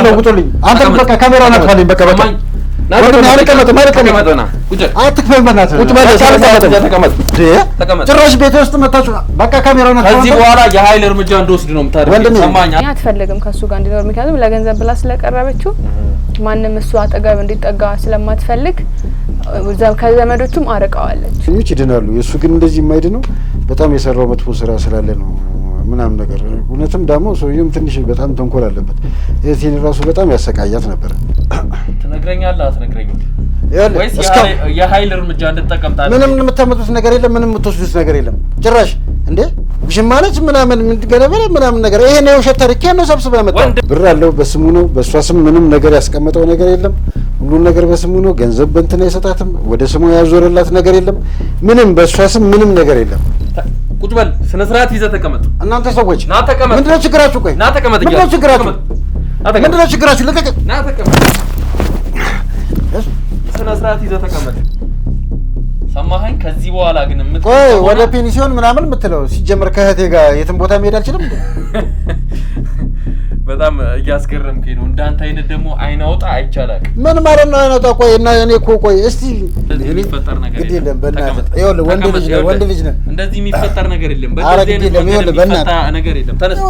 ነው ቁጥልኝ አንተ በቃ ካሜራውን አጥፋልኝ በቃ በቃ ወንድም ያለቀመጥ ተቀመጥና ቁጭ አትክፈል በእናትህ ቁጭ በል ተቀመጥ ጭራሽ ቤት ውስጥ መጣችሁ በቃ ካሜራውን አጥፋ ከዚህ በኋላ የኃይል እርምጃ እንደወስድ ነው የምታደርገው ሰማኛ አትፈልግም ከሱ ጋር እንዲኖር ምክንያቱም ለገንዘብ ብላ ስለቀረበችው ማንንም እሱ አጠገብ እንዲጠጋ ስለማትፈልግ ከዘመዶቹም አርቀዋለች እቺ ይድናሉ የሱ ግን እንደዚህ የማይድነው በጣም የሰራው መጥፎ ስራ ስላለ ነው ምናም ነገር እውነትም ደግሞ ሰውየውም ትንሽ በጣም ተንኮል አለበት እዚህን ራሱ በጣም ያሰቃያት ነበር ትነግረኛለህ አትነግረኝም ወይስ የኃይል እርምጃ እንድትጠቀምጣለህ ምንም የምታመጡት ነገር የለም ምንም የምትወስዱት ነገር የለም ጭራሽ እንዴ ውሽማለች ምናምን ምንድገለበለ ምናምን ነገር ይሄ ነው ሸታ ነው ሰብስበው ያመጣው ብር አለው በስሙ ነው በሷ ስም ምንም ነገር ያስቀመጠው ነገር የለም ሁሉ ነገር በስሙ ነው ገንዘብ በእንትና ይሰጣትም ወደ ስሙ ያዞረላት ነገር የለም ምንም በሷ ስም ምንም ነገር የለም ቁጭ በል ስነ ስርዓት ይዘህ ተቀመጥ እናንተ ሰዎች ና ተቀመጥ ምንድነው ችግራችሁ ቆይ ና ተቀመጥ ምንድነው ችግራችሁ ለቀቅ ና ተቀመጥ ስነ ስርዓት ይዘህ ተቀመጥ ሰማኸኝ ከዚህ በኋላ ግን ቆይ ወደ ፔኒሲዮን ምናምን የምትለው ሲጀምር ከህቴ ጋር የትም ቦታ መሄድ አልችልም በጣም ያስገረምከኝ ነው እንዳንተ አይነት ደግሞ አይን አውጣ አይቻላል ምን ማለት ነው አይን አውጣ ቆይ እና እኔ እኮ ቆይ እስቲ የሚፈጠር ነገር የለም በእናትህ ይኸውልህ ወንድ ልጅ ነህ እንደዚህ የሚፈጠር ነገር የለም በዚህ ነገር የለም ተነስ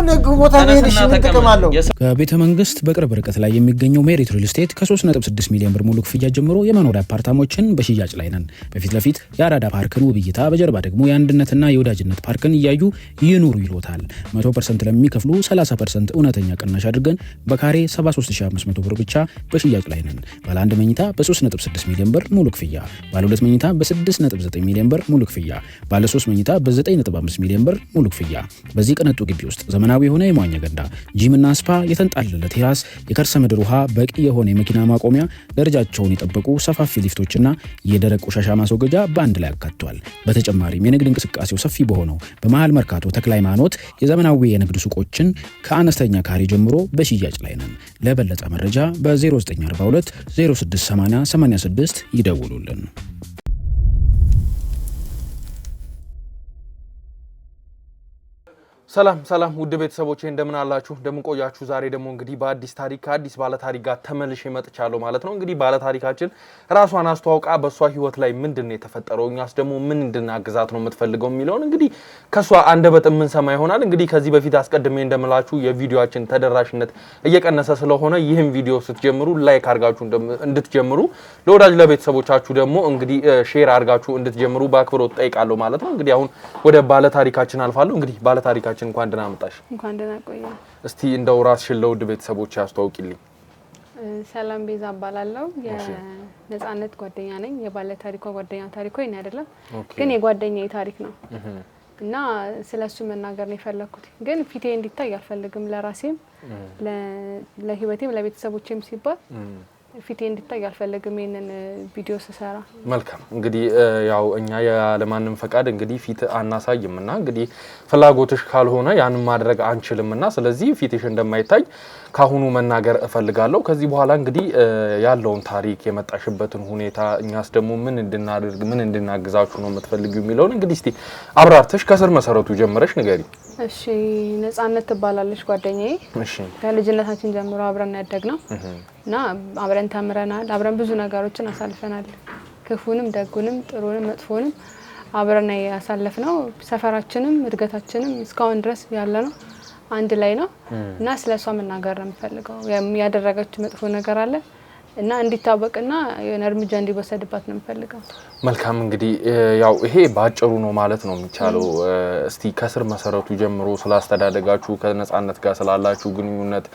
ቦታ መሄድ እሺ ምን ጥቅም አለው ከቤተ መንግስት በቅርብ ርቀት ላይ የሚገኘው ሜሪት ሪል ስቴት ከ3.6 ሚሊዮን ብር ሙሉ ክፍያ ጀምሮ የመኖሪያ አፓርታሞችን በሽያጭ ላይ ነን በፊት ለፊት የአራዳ ፓርክን ውብ እይታ በጀርባ ደግሞ የአንድነትና የወዳጅነት ፓርክን እያዩ ይኑሩ ይሎታል 100% ለሚከፍሉ 30% እውነተኛ ቅናሽ አድርገን በካሬ 73500 ብር ብቻ በሽያጭ ላይ ነን ባለ 1 መኝታ በ3.6 ሚሊዮን ብር ሙሉ ክፍያ ባለ 2 መኝታ በ6.9 ሚሊዮን ብር ሙሉ ክፍያ ባለ 3 መኝታ በ9.5 ሚሊዮን ብር ሙሉ ክፍያ በዚህ ቅንጡ ግቢ ውስጥ ዘመናዊ የሆነ የመዋኛ ገንዳ ጂምና ስፓ የተንጣለለ ቴራስ የከርሰ ምድር ውሃ በቂ የሆነ የመኪና ማቆሚያ ደረጃቸውን የጠበቁ ሰፋፊ ሊፍቶችና የደረቅ ቆሻሻ ማስወገጃ በአንድ ላይ አካቷል በተጨማሪም የንግድ እንቅስቃሴው ሰፊ በሆነው በመሃል መርካቶ ተክለ ሃይማኖት የዘመናዊ የንግድ ሱቆችን ከአነስተኛ ካሬ ጀምሮ በሽያጭ ላይ ነን ለበለጠ መረጃ በ0942 0680 86 ይደውሉልን ሰላም ውድ ቤተሰቦቼ እንደምን አላችሁ እንደምን ቆያችሁ ዛሬ ደግሞ እንግዲህ በአዲስ ታሪክ አዲስ ባለ ታሪክ ጋር ተመልሼ መጥቻለሁ ማለት ነው እንግዲህ ባለ ታሪካችን ራሷን አስተዋውቃ በሷ ህይወት ላይ ምንድነው የተፈጠረው እኛስ ደግሞ ምን እንድናግዛት ነው የምትፈልገው የሚለውን እንግዲህ ከሷ አንደበት ምን ሰማ ይሆናል እንግዲህ ከዚህ በፊት አስቀድሜ እንደምላችሁ የቪዲዮአችን ተደራሽነት እየቀነሰ ስለሆነ ይህን ቪዲዮ ስትጀምሩ ላይክ አድርጋችሁ እንድትጀምሩ ለወዳጅ ለቤተሰቦቻችሁ ደግሞ እንግዲህ ሼር አድርጋችሁ እንድትጀምሩ በአክብሮት ጠይቃለሁ ማለት ነው እንግዲህ አሁን ወደ ባለ ታሪካችን አልፋለሁ እንግዲህ ባለ ታሪካችን እንኳን ደህና መጣሽ እንኳን ደህና ቆያ እስቲ እንደው ራስሽን ለውድ ቤተሰቦች ያስተዋውቂልኝ ሰላም ቤዛ አባላለሁ የነጻነት ጓደኛ ነኝ የባለ ታሪኳ ጓደኛ ታሪኮ ይሄን አይደለም ግን የጓደኛዬ ታሪክ ነው እና ስለሱ መናገር ነው የፈለኩት ግን ፊቴ እንዲታይ አልፈልግም ለራሴም ለህይወቴም ለቤተሰቦቼም ሲባል ፊቴ እንዲታይ አልፈልግም ይሄንን ቪዲዮ ሰራ መልካም እንግዲህ ያው እኛ ያለማንም ፈቃድ እንግዲህ ፊት አናሳይምና እንግዲህ ፍላጎትሽ ካልሆነ ያን ማድረግ አንችልምና ስለዚህ ፊትሽ እንደማይታይ ካሁኑ መናገር እፈልጋለሁ ከዚህ በኋላ እንግዲህ ያለውን ታሪክ የመጣሽበትን ሁኔታ እኛስ ደግሞ ምን እንድናደርግ ምን እንድናግዛችሁ ነው የምትፈልጊው የሚለውን እንግዲህ እስቲ አብራርተሽ ከስር መሰረቱ ጀምረሽ ንገሪ እሺ ነጻነት ትባላለች ጓደኛዬ እሺ ከልጅነታችን ጀምሮ አብረን ያደግነው እና አብረን ተምረናል አብረን ብዙ ነገሮችን አሳልፈናል ክፉንም ደጉንም ጥሩንም መጥፎንም አብረን ያሳለፍነው ሰፈራችንም እድገታችንም እስካሁን ድረስ ያለነው አንድ ላይ ነው እና ስለሷ መናገር ነው የምፈልገው ያደረገችው መጥፎ ነገር አለ እና እንዲታወቅና የሆነ እርምጃ እንዲወሰድባት ነው የምፈልገው መልካም እንግዲህ ያው ይሄ ባጭሩ ነው ማለት ነው የሚቻለው እስቲ ከስር መሰረቱ ጀምሮ ስላስተዳደጋችሁ ከነጻነት ጋር ስላላችሁ ግንኙነት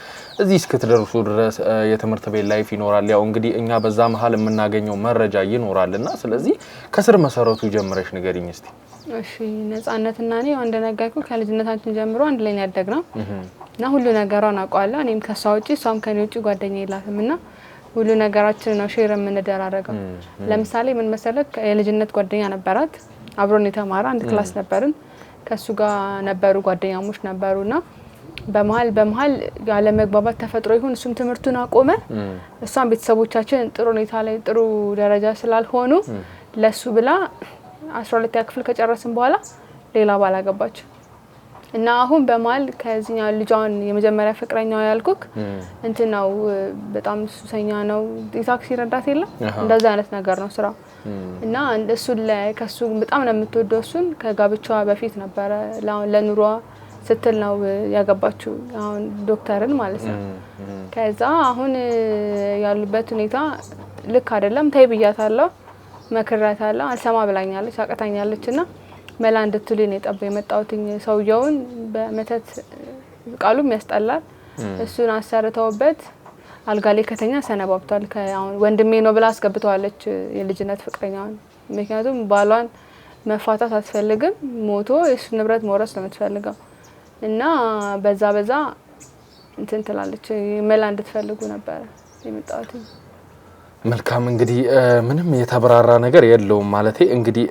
እዚህ እስክትደርሱ ድረስ የትምህርት ቤት ላይፍ ይኖራል ያው እንግዲህ እኛ በዛ መሃል የምናገኘው መረጃ ይኖራልና ስለዚህ ከስር መሰረቱ ጀምረሽ ንገሪኝ እስቲ እሺ ነጻነትና እኔ እንደነገርኩ ከልጅነታችን ጀምሮ አንድ ላይ ያደግነው እና ሁሉ ነገሯን አውቃለሁ እኔም ከሷ ውጪ ሷም ከኔ ውጪ ጓደኛ የላትምና ሁሉ ነገራችን ነው ሼር የምንደራረገው ለምሳሌ ምን መሰለክ የልጅነት ጓደኛ ነበራት አብሮን የተማረ አንድ ክላስ ነበርን ከሱ ጋር ነበሩ ጓደኛሞች ነበሩና በመሃል ያለ መግባባት ተፈጥሮ ይሁን እሱም ትምህርቱን አቆመ እሷም ቤተሰቦቻችን ጥሩ ሁኔታ ላይ ጥሩ ደረጃ ስላልሆኑ ለሱ ብላ 12ኛ ክፍል ከጨረስን በኋላ ሌላ ባል አገባች እና አሁን በማል ከዚህኛው ልጇን የመጀመሪያ ፍቅረኛው ያልኩክ እንትን ነው በጣም ሱሰኛ ነው የታክሲ ረዳት የለም እንደዛ አይነት ነገር ነው ስራ እና እሱ ከሱ በጣም ነው የምትወደው እሱን ከጋብቻዋ በፊት ነበር ለኑሯ ስትል ነው ያገባችው አሁን ዶክተርን ማለት ነው ከዛ አሁን ያሉበት ሁኔታ ልክ አይደለም ታይ ብያታለሁ መከራታለሁ አልሰማ ብላኛለች አቀታኛለችና መላ እንድትሉኝ የጠበ የመጣውትኝ ሰውየውን በመተት ቃሉም ያስጠላል እሱን አሰርተውበት አልጋሌ ከተኛ ሰነባብቷል ከአሁን ወንድሜ ነው ብላ አስገብተዋለች የልጅነት ፍቅረኛውን ምክንያቱም ባሏን መፋታት አትፈልግም ሞቶ የሱ ንብረት መውረስ ነው የምትፈልገው እና በዛ እንትን ትላለች መላ እንድትፈልጉ ነበር የመጣውትኝ መልካም እንግዲህ ምንም የተብራራ ነገር የለውም ማለቴ እንግዲህ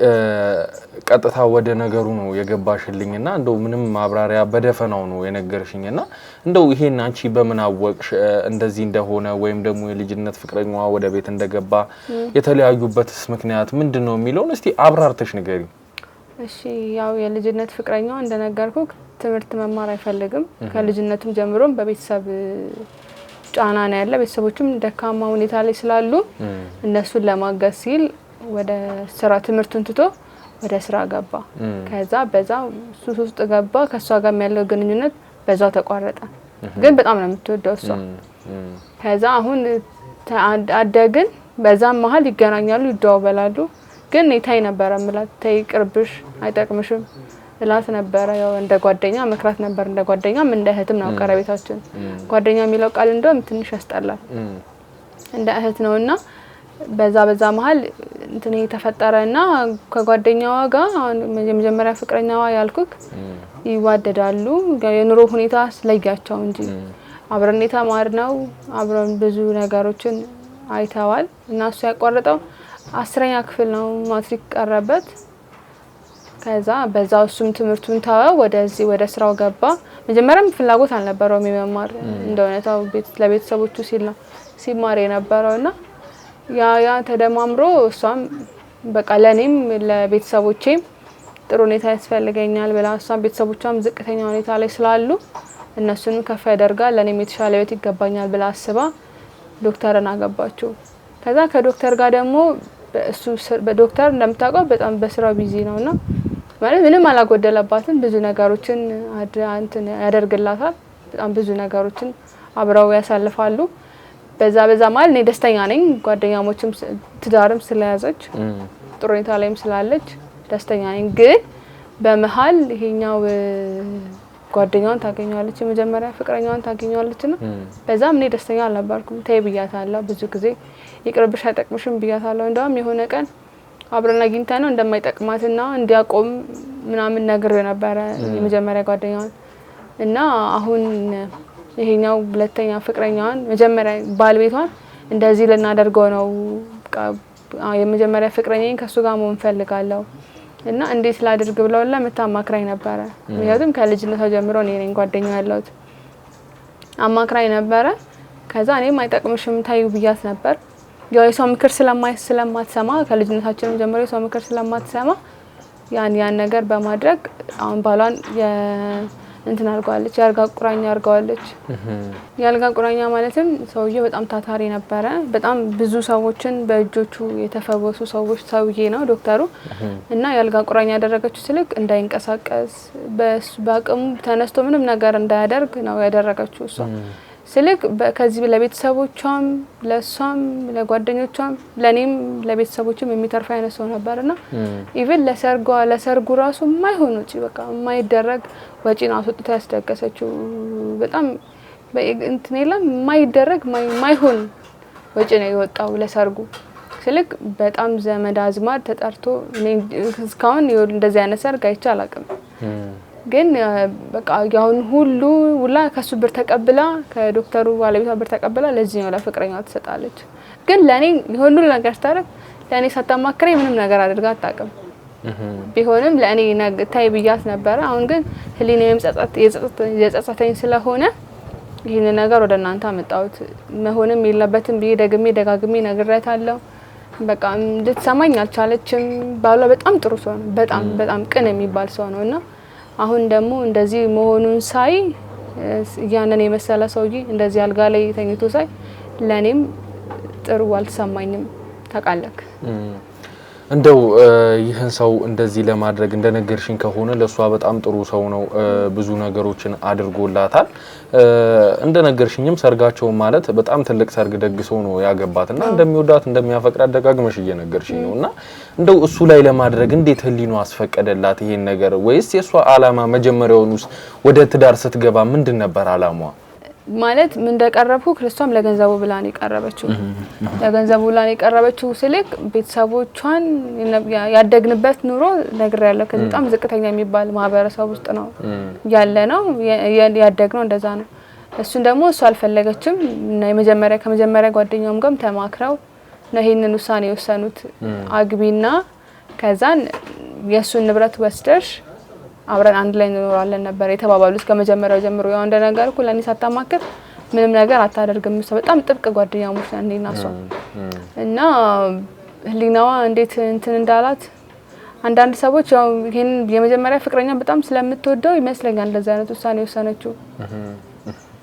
ቀጥታ ወደ ነገሩ ነው የገባሽልኝና እንደው ምንም ማብራሪያ በደፈናው ነው የነገርሽኝና እንደው ይሄን አንቺ በምን አወቅሽ እንደዚህ እንደሆነ ወይም ደግሞ የልጅነት ፍቅረኛዋ ወደ ቤት እንደገባ የተለያዩበትስ ምክንያት ምንድነው የሚለውን እስቲ አብራርተሽ ንገሪ እሺ ያው የልጅነት ፍቅረኛዋ እንደነገርኩ ትምህርት መማር አይፈልግም ከልጅነቱም ጀምሮ በቤተሰብ ጫና ነው ያለ ቤተሰቦቹም ደካማ ሁኔታ ላይ ስላሉ እነሱን ለማገዝ ሲል ወደ ስራ ትምህርቱን ትቶ ወደ ስራ ገባ ከዛ በዛው ሱስ ውስጥ ገባ ከሷ ጋር ያለው ግንኙነት በዛው ተቋረጠ ግን በጣም ነው የምትወደው እሷ ከዛ አሁን አደግን በዛም መሀል ይገናኛሉ ይደዋወላሉ ግን ይታይ ነበር ማለት ታይ ቅርብሽ አይጠቅምሽም እላት ነበር ያው እንደ ጓደኛ መክራት ነበር እንደ ጓደኛም እንደ እህትም ነው ቀረቤታችን ጓደኛ የሚለው ቃል እንደውም ትንሽ ያስጠላል እንደ እህት ነውና በዛ መሀል እንትን ተፈጠረና ከጓደኛዋ ጋር የመጀመሪያ ፍቅረኛዋ ያልኩክ ይዋደዳሉ የኑሮ ሁኔታ ስለያቸው እንጂ አብረን የተማርነው አብረን ብዙ ነገሮችን አይተዋል እና እሱ ያቋረጠው 10ኛ ክፍል ነው ማትሪክ ቀረበት ከዛ በዛው እሱም ትምህርቱን ታው ወደዚህ ወደ ስራው ገባ መጀመሪያም ፍላጎት አልነበረውም የመማር እንደሆነታው ለቤተሰቦቹ ሲል ነው ሲማር የነበረውና ያ ተደማምሮ እሷም በቃ ለኔም ለቤተሰቦቼም ጥሩ ሁኔታ ያስፈልገኛል ብላ እሷም ቤተሰቦቿም ዝቅተኛ ሁኔታ ላይ ስላሉ እነሱንም ከፍ ያደርጋል ለኔም የተሻለ ህይወት ይገባኛል ብላ አስባ ዶክተርን አገባችው ከዛ ከዶክተር ጋር ደግሞ እሱ በዶክተር እንደምታውቀው በጣም በስራው ቢዚ ነውና ማለት ምንም አላጎደለባትም ብዙ ነገሮችን እንትን ያደርግላታል በጣም ብዙ ነገሮችን አብረው ያሳልፋሉ በዛ ማለት እኔ ደስተኛ ነኝ ጓደኛሞችም ትዳርም ስለያዘች ጥሩ ሁኔታ ላይም ስላለች ደስተኛ ነኝ ግን በመሃል ይሄኛው ጓደኛዋን ታገኛለች የመጀመሪያ ፍቅረኛዋን ታገኛለችና በዛም እኔ ደስተኛ አልነበርኩም ተይ ብያታለሁ ብዙ ጊዜ ይቅርብሽ አይጠቅምሽም ብያታለሁ እንደውም የሆነ ቀን አብረን አግኝተን ነው እንደማይጠቅማትና እንዲያቆም ምናምን ነገር ነበር የመጀመሪያ ጓደኛዋን እና አሁን ይሄኛው ሁለተኛ ፍቅረኛዋን መጀመሪያ ባልቤቷን እንደዚህ ልናደርገው ነው የመጀመሪያ ፍቅረኛዬን ከሱ ጋር መሆን ፈልጋለሁ እና እንዴት ላድርግ ብለው ለምታማክራኝ ነበር ምክንያቱም ከልጅነቷ ጀምሮ እኔ ጓደኛዋ ያለሁት አማክራኝ ነበር ከዛ እኔም አይጠቅምሽም ታዩ ብያት ነበር ያው የሰው ምክር ስለማትሰማ ከልጅነታችን ጀምሮ የሰው ምክር ስለማትሰማ ያን ነገር በማድረግ አሁን ባሏን እንትን አርጋለች ያርጋ ቁራኛ አርጋዋለች ያልጋ ቁራኛ ማለትም ሰውዬው በጣም ታታሪ ነበረ በጣም ብዙ ሰዎችን በእጆቹ የተፈወሱ ሰዎች ሰውዬ ነው ዶክተሩ እና ያልጋ ቁራኛ ያደረገችው ስልክ እንዳይንቀሳቀስ በአቅሙ ተነስቶ ምንም ነገር እንዳያደርግ ነው ያደረገችው እሷ ስልክ ከዚህ ለቤተሰቦቿም ለሷም ለጓደኞቿም ለኔም ለቤተሰቦችም የሚተርፋ አይነት ሰው ነበርና ኢቭን ለሰርጉ ራሱ ማይሆን ወጪ በቃ ማይደረግ ወጪን አስወጥታ ያስደገሰችው በጣም እንትን የለም ማይደረግ ማይሆን ወጪ ነው የወጣው ለሰርጉ ስልክ በጣም ዘመድ አዝማድ ተጠርቶ እስካሁን እንደዚህ አይነት ሰርግ አይቼ አላውቅም ግን በቃ ያሁን ሁላ ከሱ ብር ተቀብላ ከዶክተሩ ባለቤቷ ብር ተቀብላ ለዚህ ነው ለፍቅረኛዋ ትሰጣለች ግን ለኔ ይሁን ሁሉ ነገር ታረክ ለኔ ሳታማክረኝ ምንም ነገር አድርጋ አታውቅም ቢሆንም ለኔ ታይ ብያት ነበር አሁን ግን ህሊናዬም የጸጸተኝ ስለሆነ ይሄን ነገር ወደ እናንተ አመጣሁት መሆንም የለበትም ብዬ ደጋግሜ ነግሬያታለሁ በቃ እንድትሰማኝ አልቻለችም ባሏ በጣም ጥሩ ሰው ነው በጣም ቅን የሚባል ሰው ነውና አሁን ደግሞ እንደዚህ መሆኑን ሳይ ያንን የመሰለ ሰውዬ እንደዚህ አልጋ ላይ ተኝቶ ሳይ ለኔም ጥሩ አልተሰማኝም ታቃለክ እንደው ይህን ሰው እንደዚህ ለማድረግ እንደነገርሽኝ ከሆነ ለሷ በጣም ጥሩ ሰው ነው ብዙ ነገሮችን አድርጎላታል እንደነገርሽኝም ሰርጋቸው ማለት በጣም ትልቅ ሰርግ ደግሰው ነው ያገባትና እንደሚወዳት እንደሚያፈቅራት ደጋግመሽ እየነገርሽኝ ነውና እንደው እሱ ላይ ለማድረግ እንዴት ህሊኑ አስፈቀደላት ይሄን ነገር ወይስ የሷ አላማ መጀመሪያውንስ ወደ ትዳር ስትገባ ምንድን ነበር አላማዋ ማለት ምን እንደቀረብኩ ክርስቶም ለገንዘቡ ብላን ይቀርበችው ለገንዘቡ ብላን ይቀርበችው ስልክ ቤተሰቦቿን ያደግንበት ኑሮ ነገር ያለው በጣም ዝቅተኛ የሚባል ማህበረሰብ ውስጥ ነው ያለ ነው ያደግነው እንደዛ ነው እሱን ደግሞ እሱ አልፈለገችም እና ከመጀመሪያ ጓደኛውም ጋርም ተማክረው ነው ይሄንን ውሳኔ ወሰኑት አግቢና ከዛን የሱን ንብረት ወስደሽ አብረን አንድ ላይ እንኖራለን ነበር የተባባሉት ከመጀመሪያው ጀምሮ ያው እንደነገርኩ ለኔ ሳታማክር ምንም ነገር አታደርግም በጣም ጥብቅ ጓደኛሞች ነን እናሷ እና ህሊናዋ እንዴት እንትን እንዳላት አንዳንድ ሰዎች ያው ይሄን የመጀመሪያ ፍቅረኛ በጣም ስለምትወደው ይመስለኛል እንደዛ አይነት ውሳኔ ወሰነችው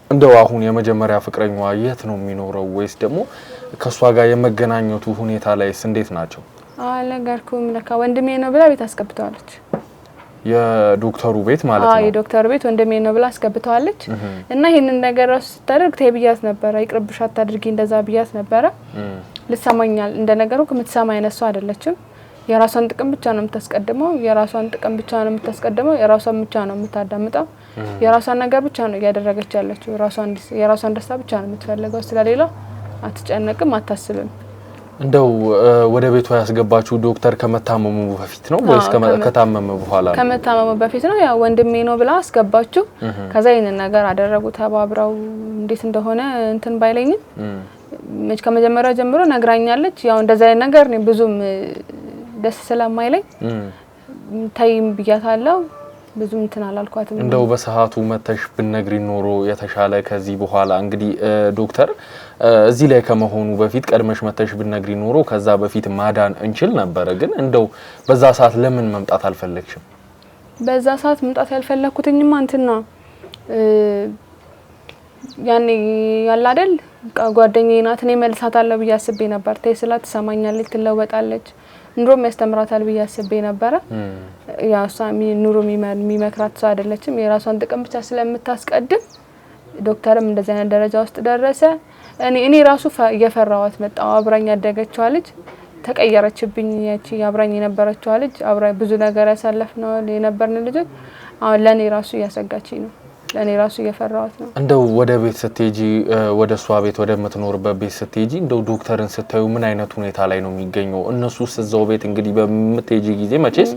እንደው አሁን የመጀመሪያ ፍቅረኛዋ የት ነው የሚኖረው ወይስ ደግሞ ከሷ ጋር የመገናኘቱ ሁኔታ ላይስ እንዴት ናቸው አለጋርኩም ለካ ወንድሜ ነው ብላ ቤት አስቀብጣለች የዶክተሩ ቤት ማለት ነው የዶክተሩ ቤት ወንድሜ ነው ብላ አስቀብጣለች እና ይሄንን ነገር ስታደርግ ተይብያት ነበር አይቅርብሽ አታድርጊ እንደዛ ብያት ነበር ልሰማኛል እንደነገሩ ከምትሰማ አይነሱ አይደለችም የራሷን ጥቅም ብቻ ነው የምታስቀድመው የራሷን ጥቅም ብቻ ነው የምታስቀድመው የራሷን ብቻ ነው የምታዳምጠው የራሷን ነገር ብቻ ነው ያደረገች ያለችው የራሷን ደስታ ብቻ ነው የምትፈልገው ስለሌላ አትጨነቅም አታስብም እንደው ወደ ቤቷ ያስገባችሁ ዶክተር ከመታመሙ በፊት ነው ወይስ ከታመመ በኋላ ነው ከመታመሙ በፊት ነው ያው ወንድሜ ነው ብላ አስገባችሁ ከዛ ይሄንን ነገር አደረጉ ተባብራው እንዴት እንደሆነ እንትን ባይለኝም ከመጀመሪያ ጀምሮ ነግራኛለች ያው እንደዛ አይነት ነገር ነው ብዙም ደስ ስለማይለኝ ታይም ብያታለሁ ብዙም እንትን አላልኳትም እንደው በሰዓቱ መተሽ ብነግሪ ኖሮ የተሻለ ከዚህ በኋላ እንግዲህ ዶክተር እዚህ ላይ ከመሆኑ በፊት ቀድመሽ መተሽ ብነግሪ ኖሮ ከዛ በፊት ማዳን እንችል ነበር ግን እንደው በዛ ሰዓት ለምን መምጣት አልፈለግሽም በዛ ሰዓት መምጣት ያልፈለኩትኝማ እንትና ያኔ ያለ አይደል ጓደኛዬ ናት እኔ መልሳታለሁ ብዬ አስቤ ነበር ተይስላት ትሰማኛለች ትለወጣለች ኑሮም ያስተምራታል ብዬ አስቤ ነበር ያው ሳሚ ኑሮ የሚመክራት ሰው አይደለችም የራሷን ጥቅም ብቻ ስለምታስቀድም ዶክተርም እንደዛ አይነት ደረጃ ውስጥ ደረሰ እኔ ራሱ እየፈራዋት መጣው አብራኝ ያደገችው ልጅ ተቀየረችብኝ ያቺ አብራኝ የነበረችው ልጅ አብራኝ ብዙ ነገር ያሳለፍነው የነበርን ልጅ አሁን ለኔ ራሱ ያሰጋችኝ ነው ለኔ ራሱ እየፈራዋት ነው እንደው ወደ ቤት ስትሄጂ ወደ ሷ ቤት ወደ ምትኖርበት ቤት ስትሄጂ እንደው ዶክተርን ስታዩ ምን አይነት ሁኔታ ላይ ነው የሚገኘው እነሱስ እዛው ቤት እንግዲህ በምትሄጂ ጊዜ መቼስ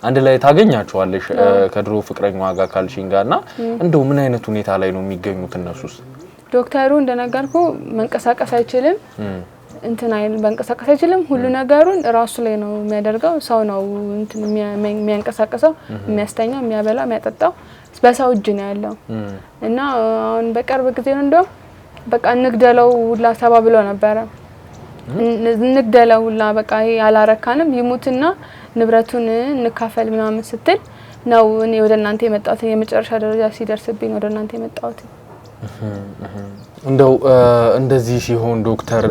አንድ ላይ ታገኛቸዋለሽ ከድሮ ፍቅረኛዋ ጋር ካልሽኝ ጋርና እንደው ምን አይነት ሁኔታ ላይ ነው የሚገኙት እነሱስ ዶክተሩ እንደነገርኩ መንቀሳቀስ አይችልም እንትን አይል መንቀሳቀስ አይችልም ሁሉ ነገሩን ራሱ ላይ ነው የሚያደርገው ሰው ነው እንትን የሚያንቀሳቀሰው የሚያስተኛው የሚያበላው የሚያጠጣው በሰው እጅ ነው ያለው እና አሁን በቅርብ ጊዜ ነው እንደው በቃ ንግደለው ሁላ ተባብሎ ነበር ንግደለው ሁላ በቃ ያላረካንም ይሙትና ንብረቱን እንካፈል ምናምን ስትል ነው እኔ ወደ እናንተ የመጣሁት የመጨረሻ ደረጃ ሲደርስብኝ ወደ እናንተ የመጣሁት እንደው እንደዚህ ሲሆን ዶክተር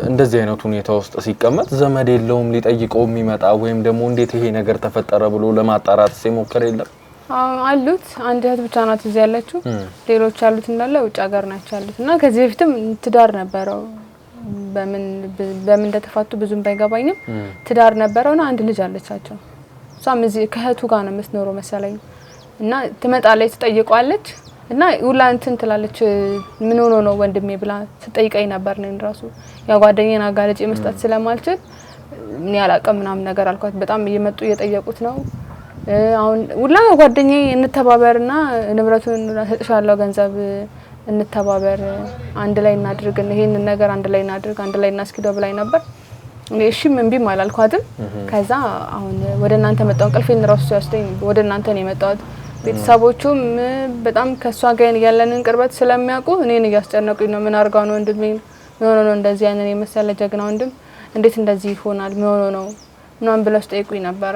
እንደዚህ አይነት ሁኔታ ውስጥ ሲቀመጥ ዘመድ የለውም ሊጠይቀው የሚመጣ ወይም ደግሞ እንዴት ይሄ ነገር ተፈጠረ ብሎ ለማጣራት ሲሞክር የለም አሉት አንድ እህት ብቻ ናት እዚህ ያለችው ሌሎች አሉት እንዳለ ውጭ ሀገር ናቸው ያሉትና ከዚህ በፊትም ትዳር ነበረው በምን እንደተፋቱ ብዙም ባይገባኝም ትዳር ነበረውና አንድ ልጅ አለቻቸው እሷም እዚህ ከእህቱ ጋር ነው የምትኖረው መሰለኝ እና ትመጣለች ትጠይቀዋለች እና ሁላ እንትን ትላለች ምን ሆኖ ነው ወንድሜ ብላ ትጠይቀኝ ነበር ነው ራሱ ያ ጓደኛዬን አጋለጭ መስጠት ስለማልችል እኔ አላቀም ምናምን ነገር አልኳት በጣም እየመጡ እየጠየቁት ነው አሁን ሁላ ጓደኛዬ እንተባበርና ንብረቱን ሰጥሻለሁ ገንዘብ እንተባበር አንድ ላይ እናድርግ ይሄንን ነገር አንድ ላይ እናድርግ አንድ ላይ እናስኪደው ብላኝ ነበር እሺ ምንቢም አላልኳትም ከዛ አሁን ወደ እናንተ መጣው እንቅልፌን ራሱ ያስደኝ ወደ እናንተ ነው የመጣሁት ቤተሰቦቹም በጣም ከሷ ጋር ያለንን ቅርበት ስለሚያውቁ እኔን እያስጨነቁኝ ነው ምን አርጋው ነው ወንድሜ ነው እንደዚህ ያንን የመሰለ ጀግና ወንድም እንዴት እንደዚህ ይሆናል ምን ሆኖ ነው ምናምን ብለው ጠይቁኝ ነበር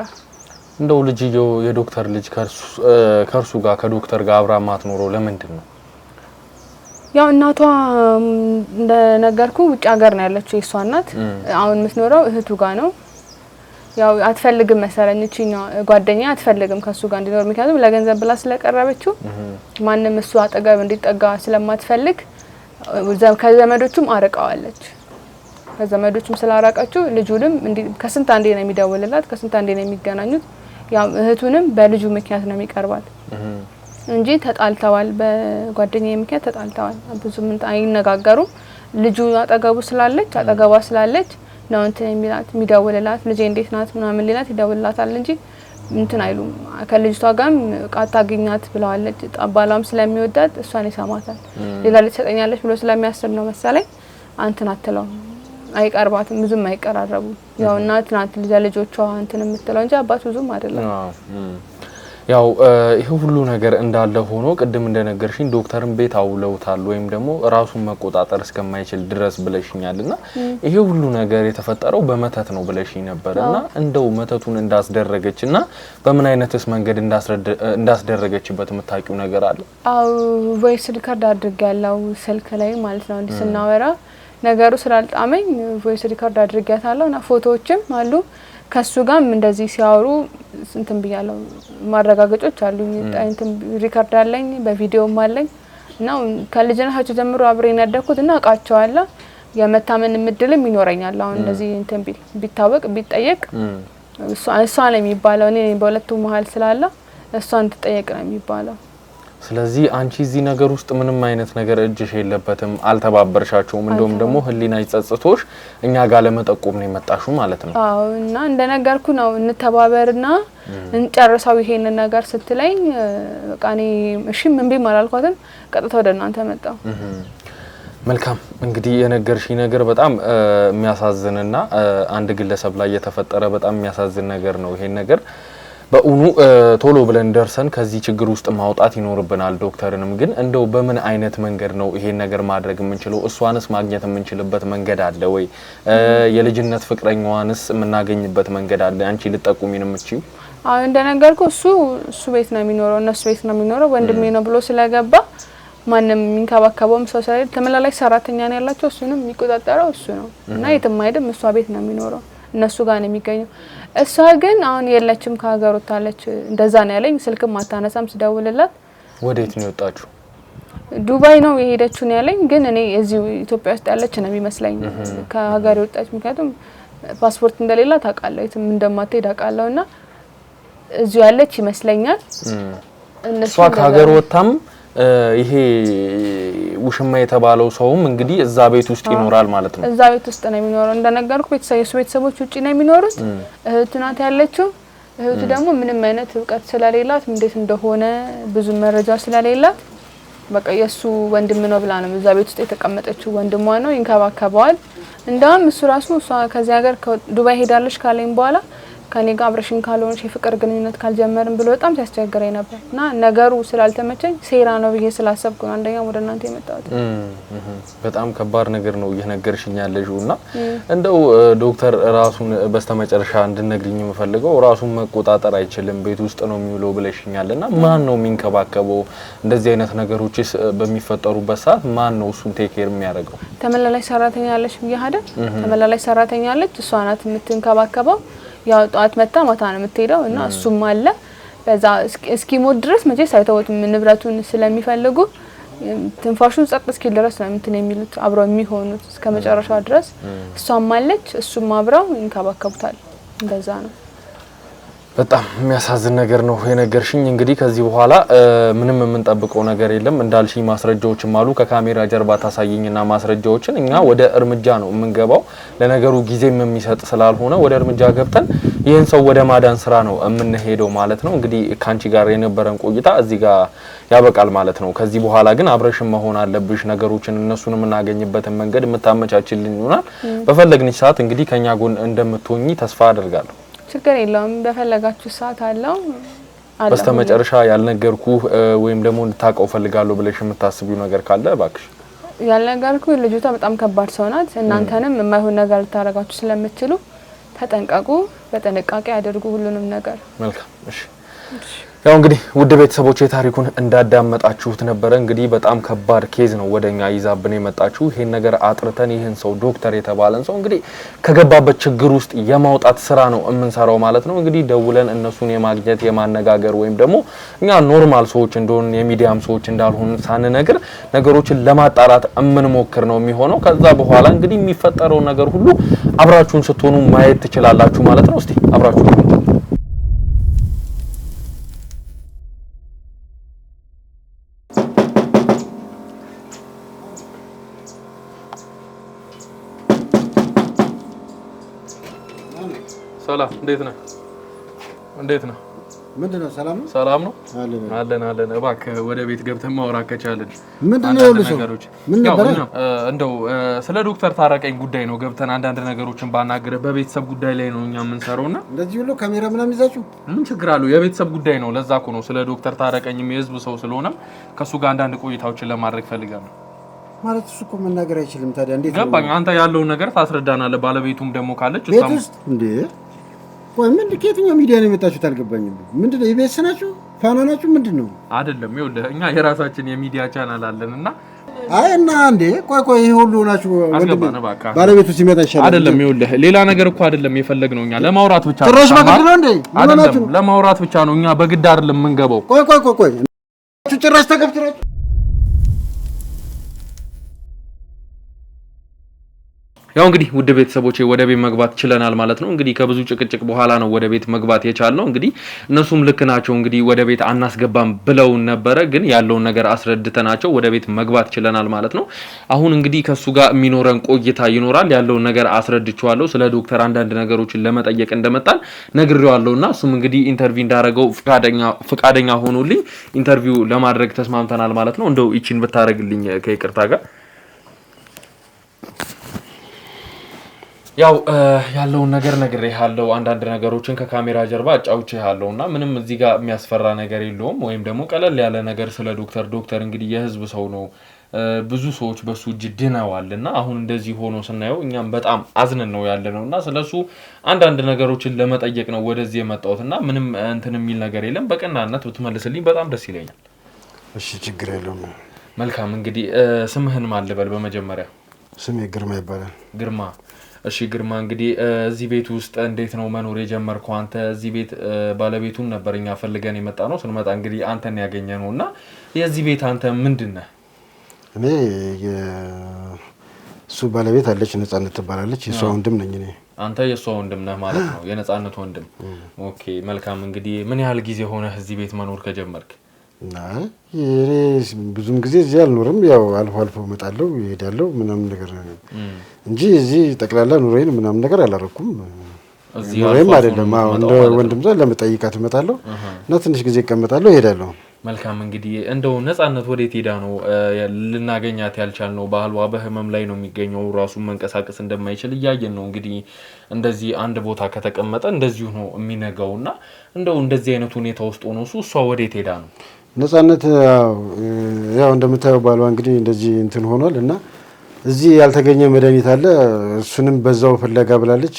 እንደው ልጅየው የዶክተር ልጅ ከርሱ ጋር ከዶክተር ጋር አብራ ማትኖረው ለምንድን ነው? ያው እናቷ እንደነገርኩ ውጭ ሀገር ነው ያለችው የሷ እናት። አሁን የምትኖረው እህቱ ጋር ነው። ያው አትፈልግም መሰለኝ እቺኛው ጓደኛ አትፈልግም ከሱ ጋር እንዲኖር፣ ምክንያቱም ለገንዘብ ብላ ስለቀረበችው ማንንም እሱ አጠገብ እንዲጠጋ ስለማትፈልግ ከዘመዶቹም አርቀዋለች። ከዘመዶቹም ስላራቀችው ልጁንም ከስንት አንዴ ነው የሚደውልላት፣ ከስንት አንዴ ነው የሚገናኙት። ያው እህቱንም በልጁ ምክንያት ነው የሚቀርባት እንጂ ተጣልተዋል። በጓደኛዬ ምክንያት ተጣልተዋል። ብዙም አይነጋገሩም። ልጁ አጠገቧ ስላለች ነው እንትን የሚደውልላት። ልጄ እንዴት ናት ምናምን ሊላት ይደውልላታል እንጂ እንትን አይሉም። ከልጅቷ ጋርም ቃታግኛት ብለዋለች። ባሏም ስለሚወዳት እሷን ይሰማታል። ሌላ ልጅ ሰጠኛለች ብሎ ስለሚያስብ ነው መሰለኝ አንተን አትለው አይቀርባትም። ብዙም አይቀራረቡ። ያው እናት ናት ልጆቿ እንትን የምትለው እንጂ አባት ብዙም አይደለም። ያው ይሄ ሁሉ ነገር እንዳለ ሆኖ ቅድም እንደነገርሽኝ ዶክተርን ቤት አውለውታል ወይም ደግሞ ራሱን መቆጣጠር እስከማይችል ድረስ ብለሽኛልና ይሄ ሁሉ ነገር የተፈጠረው በመተት ነው ብለሽኝ ነበርና እንደው መተቱን እንዳስደረገችና በምን አይነትስ መንገድ እንዳስደረገችበት የምታውቂው ነገር አለ? አው ቮይስ ሪከርድ አድርጋለሁ ስልክ ላይ ማለት ነው። እንዲህ ስናወራ ነገሩ ስላልጣመኝ ቮይስ ሪከርድ አድርጋታለሁና ፎቶዎችም አሉ ከሱ ጋርም እንደዚህ ሲያወሩ እንትን ብያለሁ። ማረጋገጫዎች አሉኝ። እንትን ሪከርድ አለኝ በቪዲዮም አለኝ እና ከልጅነታቸው ጀምሮ አብሬን ያደኩትና አውቃቸዋለሁ። የመታመን ምድልም ይኖረኛል። አሁን እንደዚህ እንትን ቢታወቅ ቢጠየቅ እሷ ነው የሚባለው። እኔ በሁለቱ መሀል ስላለ እሷ እንድትጠየቅ ነው የሚባለው። ስለዚህ አንቺ እዚህ ነገር ውስጥ ምንም አይነት ነገር እጅሽ የለበትም፣ አልተባበርሻቸውም። እንደውም ደግሞ ህሊና ይጸጽቶሽ እኛ ጋር ለመጠቆም ነው የመጣሹ ማለት ነው? አዎ። እና እንደነገርኩ ነው እንተባበርና እንጨርሳው ይሄን ነገር ስትለኝ በቃ እኔ እሺ ምን ቢም አላልኳትም። ቀጥታ ወደ እናንተ መጣው። መልካም እንግዲህ የነገርሽኝ ነገር በጣም የሚያሳዝንና አንድ ግለሰብ ላይ የተፈጠረ በጣም የሚያሳዝን ነገር ነው። ይሄን ነገር በእውኑ ቶሎ ብለን ደርሰን ከዚህ ችግር ውስጥ ማውጣት ይኖርብናል። ዶክተርንም ግን እንደው በምን አይነት መንገድ ነው ይሄን ነገር ማድረግ የምንችለው? እሷንስ ማግኘት የምንችልበት መንገድ አለ ወይ? የልጅነት ፍቅረኛዋንስ የምናገኝበት መንገድ አለ? አንቺ ልጠቁሚን የምትችይው? አዎ እንደነገርኩ እሱ ቤት ነው የሚኖረው፣ እነሱ ቤት ነው የሚኖረው። ወንድሜ ነው ብሎ ስለገባ ማንም የሚንከባከበውም ሰው ስለሌለ ተመላላሽ ሰራተኛ ነው ያላቸው። እሱንም የሚቆጣጠረው እሱ ነው እና የትም አይደም። እሷ ቤት ነው የሚኖረው፣ እነሱ ጋር ነው የሚገኘው። እሷ ግን አሁን የለችም፣ ከሀገር ወጣለች። እንደዛ ነው ያለኝ። ስልክም አታነሳም ስደውልላት። ወዴት ነው የወጣችሁ? ዱባይ ነው የሄደችው ነው ያለኝ። ግን እኔ እዚሁ ኢትዮጵያ ውስጥ ያለች ነው የሚመስለኝ ከሀገር ወጣች። ምክንያቱም ፓስፖርት እንደሌላ ታውቃለህ፣ የትም እንደማትሄድ አውቃለሁና እዚሁ ያለች ይመስለኛል። እሷ ከሀገር ወጣም ይሄ ውሽማ የተባለው ሰውም እንግዲህ እዛ ቤት ውስጥ ይኖራል ማለት ነው። እዛ ቤት ውስጥ ነው የሚኖረው። እንደነገርኩ ቤተሰቦች ውጪ ነው የሚኖሩት። እህቱ ናት ያለችው። እህቱ ደግሞ ምንም አይነት እውቀት ስለሌላት እንዴት እንደሆነ ብዙ መረጃ ስለሌላት በቃ የሱ ወንድም ነው ብላ ነው እዛ ቤት ውስጥ የተቀመጠችው። ወንድሟ ነው፣ ይንከባከበዋል። እንደውም እሱ ራሱ እሷ ከዚህ ሀገር ዱባይ ሄዳለች ካለኝ በኋላ ከኔ ጋር አብረሽን ካልሆነሽ የፍቅር ግንኙነት ካልጀመርን ብሎ በጣም ሲያስቸግረኝ ነበር እና ነገሩ ስላልተመቸኝ ሴራ ነው ብዬ ስላሰብኩ ነው አንደኛ ወደ እናንተ የመጣሁት። በጣም ከባድ ነገር ነው እየነገርሽኝ ያለሽውና እንደው ዶክተር ራሱን በስተመጨረሻ እንድነግሪኝ የምፈልገው ራሱን መቆጣጠር አይችልም፣ ቤት ውስጥ ነው የሚውለው ብለሽኛልና ማን ነው የሚንከባከበው? እንደዚህ አይነት ነገሮችስ በሚፈጠሩበት ሰዓት ማን ነው እሱን ቴክ ኬር የሚያደርገው? ተመላላሽ ሰራተኛ አለች ብዬ አይደል? ተመላላሽ ሰራተኛ አለች፣ እሷ ናት የምትንከባከበው። ያው ጧት መጣ ማታ ነው የምትሄደው እና እሱም አለ በዛ እስኪሞት ድረስ መቼ ሳይተውት ንብረቱን ስለሚፈልጉ ትንፋሹን ጸጥ እስኪል ድረስ ነው እንትን የሚሉት አብረው የሚሆኑት እስከ መጨረሻው ድረስ። እሷም አለች እሱም አብረው ይንከባከቡታል። እንደዛ ነው። በጣም የሚያሳዝን ነገር ነው የነገርሽኝ። እንግዲህ ከዚህ በኋላ ምንም የምንጠብቀው ነገር የለም። እንዳልሽኝ ማስረጃዎችም አሉ። ከካሜራ ጀርባ ታሳይኝና ማስረጃዎችን እኛ ወደ እርምጃ ነው የምንገባው። ለነገሩ ጊዜም የሚሰጥ ስላልሆነ ወደ እርምጃ ገብተን ይህን ሰው ወደ ማዳን ስራ ነው የምንሄደው ማለት ነው። እንግዲህ ካንቺ ጋር የነበረን ቆይታ እዚህ ጋር ያበቃል ማለት ነው። ከዚህ በኋላ ግን አብረሽም መሆን አለብሽ። ነገሮችን እነሱን የምናገኝበትን መንገድ የምታመቻችልኝ ይሆናል። በፈለግንሽ ሰዓት እንግዲህ ከኛ ጎን እንደምትሆኚ ተስፋ አደርጋለሁ። ችግር የለውም። በፈለጋችሁ ሰዓት አለው። በስተመጨረሻ ያልነገርኩ ወይም ደግሞ እንድታቀው ፈልጋለሁ ብለሽ የምታስቢው ነገር ካለ እባክሽ። ያልነገርኩ ልጅቷ በጣም ከባድ ሰው ናት። እናንተንም የማይሆን ነገር ልታረጋችሁ ስለምትችሉ ተጠንቀቁ፣ በጥንቃቄ አድርጉ ሁሉንም ነገር። መልካም እሺ። ያው እንግዲህ ውድ ቤተሰቦች ታሪኩን እንዳዳመጣችሁት ነበረ። እንግዲህ በጣም ከባድ ኬዝ ነው ወደኛ ይዛብን የመጣችሁ። ይሄን ነገር አጥርተን ይሄን ሰው ዶክተር የተባለን ሰው እንግዲህ ከገባበት ችግር ውስጥ የማውጣት ስራ ነው የምንሰራው ማለት ነው። እንግዲህ ደውለን እነሱን የማግኘት የማነጋገር ወይም ደግሞ እኛ ኖርማል ሰዎች እንደሆን የሚዲያም ሰዎች እንዳልሆን ሳንነግር ነገሮችን ለማጣራት የምንሞክር ነው የሚሆነው። ከዛ በኋላ እንግዲህ የሚፈጠረው ነገር ሁሉ አብራችሁን ስትሆኑ ማየት ትችላላችሁ ማለት ነው። እስቲ አብራችሁ ሰላም እንዴት ነህ? እንዴት ነህ? ምንድነው? ሰላም ነው? ሰላም ነው? አለን። እባክህ ወደ ቤት ገብተን ማውራት ከቻልን። ምንድነው ነገሮች? ምን ነበር? እንደው ስለ ዶክተር ታረቀኝ ጉዳይ ነው ገብተን አንዳንድ ነገሮችን ባናገረ በቤተሰብ ጉዳይ ላይ ነው እኛ የምንሰራውና እንደዚህ ብሎ ካሜራ ምናምን ይዛችሁ ምን ችግር አለው? የቤተሰብ ጉዳይ ነው። ለዛ እኮ ነው ስለ ዶክተር ታረቀኝም የህዝብ ሰው ስለሆነ ከሱ ጋር አንዳንድ ቆይታዎችን ለማድረግ ፈልጋለሁ። ማለት እሱ እኮ መናገር አይችልም። ታዲያ እንዴት ገባኝ። አንተ ያለውን ነገር ታስረዳናለህ። ባለቤቱም ደግሞ ካለች ቤት ውስጥ እንዴ ወይ ምን ከየትኛው ሚዲያ ነው የመጣችሁት? አልገባኝም። ምንድነው ኢቢኤስ ናችሁ? ፋና ናችሁ? ምንድነው? አይደለም ይኸውልህ እኛ የራሳችን የሚዲያ ቻናል አለንና እና እንዴ ቆይ ይሄ ሁሉ ናችሁ ባለቤቱ ሲመጣ ይሻላል። አይደለም ይኸውልህ ሌላ ነገር እኮ አይደለም የፈለግነው እኛ ለማውራት ብቻ ነው። ጭራሽ በግድ ነው እንዴ? አይደለም ለማውራት ብቻ ነው እኛ በግድ አይደለም የምንገባው። ቆይ ጭራሽ ተገብትራችሁ ያው እንግዲህ ውድ ቤተሰቦቼ ወደ ቤት መግባት ችለናል ማለት ነው። እንግዲህ ከብዙ ጭቅጭቅ በኋላ ነው ወደ ቤት መግባት የቻልነው። እንግዲህ እነሱም ልክ ናቸው። እንግዲህ ወደ ቤት አናስገባም ብለው ነበረ፣ ግን ያለውን ነገር አስረድተናቸው ወደ ቤት መግባት ችለናል ማለት ነው። አሁን እንግዲህ ከሱ ጋር የሚኖረን ቆይታ ይኖራል። ያለውን ነገር አስረድቻለሁ። ስለ ዶክተር አንዳንድ ነገሮችን ለመጠየቅ እንደመጣን ነግሬዋለሁና እሱም እንግዲህ ኢንተርቪው እንዳደረገው ፍቃደኛ ሆኖልኝ ኢንተርቪው ለማድረግ ተስማምተናል ማለት ነው። እንደው ይቺን ብታረግልኝ ከይቅርታ ጋር ያው ያለውን ነገር ነግሬሃለሁ። አንዳንድ ነገሮችን ከካሜራ ጀርባ አጫውቼሃለሁና ምንም እዚህ ጋር የሚያስፈራ ነገር የለውም። ወይም ደግሞ ቀለል ያለ ነገር ስለ ዶክተር እንግዲህ የህዝብ ሰው ነው። ብዙ ሰዎች በሱ እጅ ድነዋልና አሁን እንደዚህ ሆኖ ስናየው እኛም በጣም አዝነን ነው ያለነውና ስለሱ አንዳንድ ነገሮችን ለመጠየቅ ነው ወደዚህ የመጣሁትና ምንም እንትን የሚል ነገር የለም። በቀናነት ብትመልስልኝ በጣም ደስ ይለኛል። እሺ ችግር የለውም። መልካም እንግዲህ ስምህን ማን ልበል? በመጀመሪያ ስሜ ግርማ ይባላል። ግርማ እሺ ግርማ እንግዲህ እዚህ ቤት ውስጥ እንዴት ነው መኖር የጀመርከው አንተ? እዚህ ቤት ባለቤቱን ነበርኛ ፈልገን የመጣ ነው። ስንመጣ እንግዲህ አንተን ያገኘነውና የዚህ ቤት አንተ ምንድነህ? እኔ የሱ ባለቤት አለች ነጻነት ትባላለች። የሷ ወንድም ነኝ እኔ። አንተ የሷ ወንድም ነህ ማለት ነው? የነጻነት ወንድም። ኦኬ መልካም። እንግዲህ ምን ያህል ጊዜ ሆነህ እዚህ ቤት መኖር ከጀመርክ? እኔ ብዙም ጊዜ እዚህ አልኖርም። ያው አልፎ እመጣለሁ እሄዳለሁ ምናምን ነገር እንጂ እዚህ ጠቅላላ ኑሮዬን ምናምን ነገር አላረኩም። ኑሮዬም አይደለም። እንደ ወንድም ዘ ለመጠይቃት እመጣለሁ እና ትንሽ ጊዜ እቀመጣለሁ እሄዳለሁ። መልካም እንግዲህ እንደው ነጻነት ወዴት ሄዳ ነው ልናገኛት ያልቻልነው? ባህሏ በህመም ላይ ነው የሚገኘው። ራሱን መንቀሳቀስ እንደማይችል እያየን ነው። እንግዲህ እንደዚህ አንድ ቦታ ከተቀመጠ እንደዚሁ ነው የሚነጋውና እንደው እንደዚህ አይነት ሁኔታ ውስጥ ሆኖ እሷ ወዴት ሄዳ ነው? ነጻነት ያው እንደምታየው ባሏ እንግዲህ እንደዚህ እንትን ሆኗል እና እዚህ ያልተገኘ መድኃኒት አለ። እሱንም በዛው ፍለጋ ብላለች።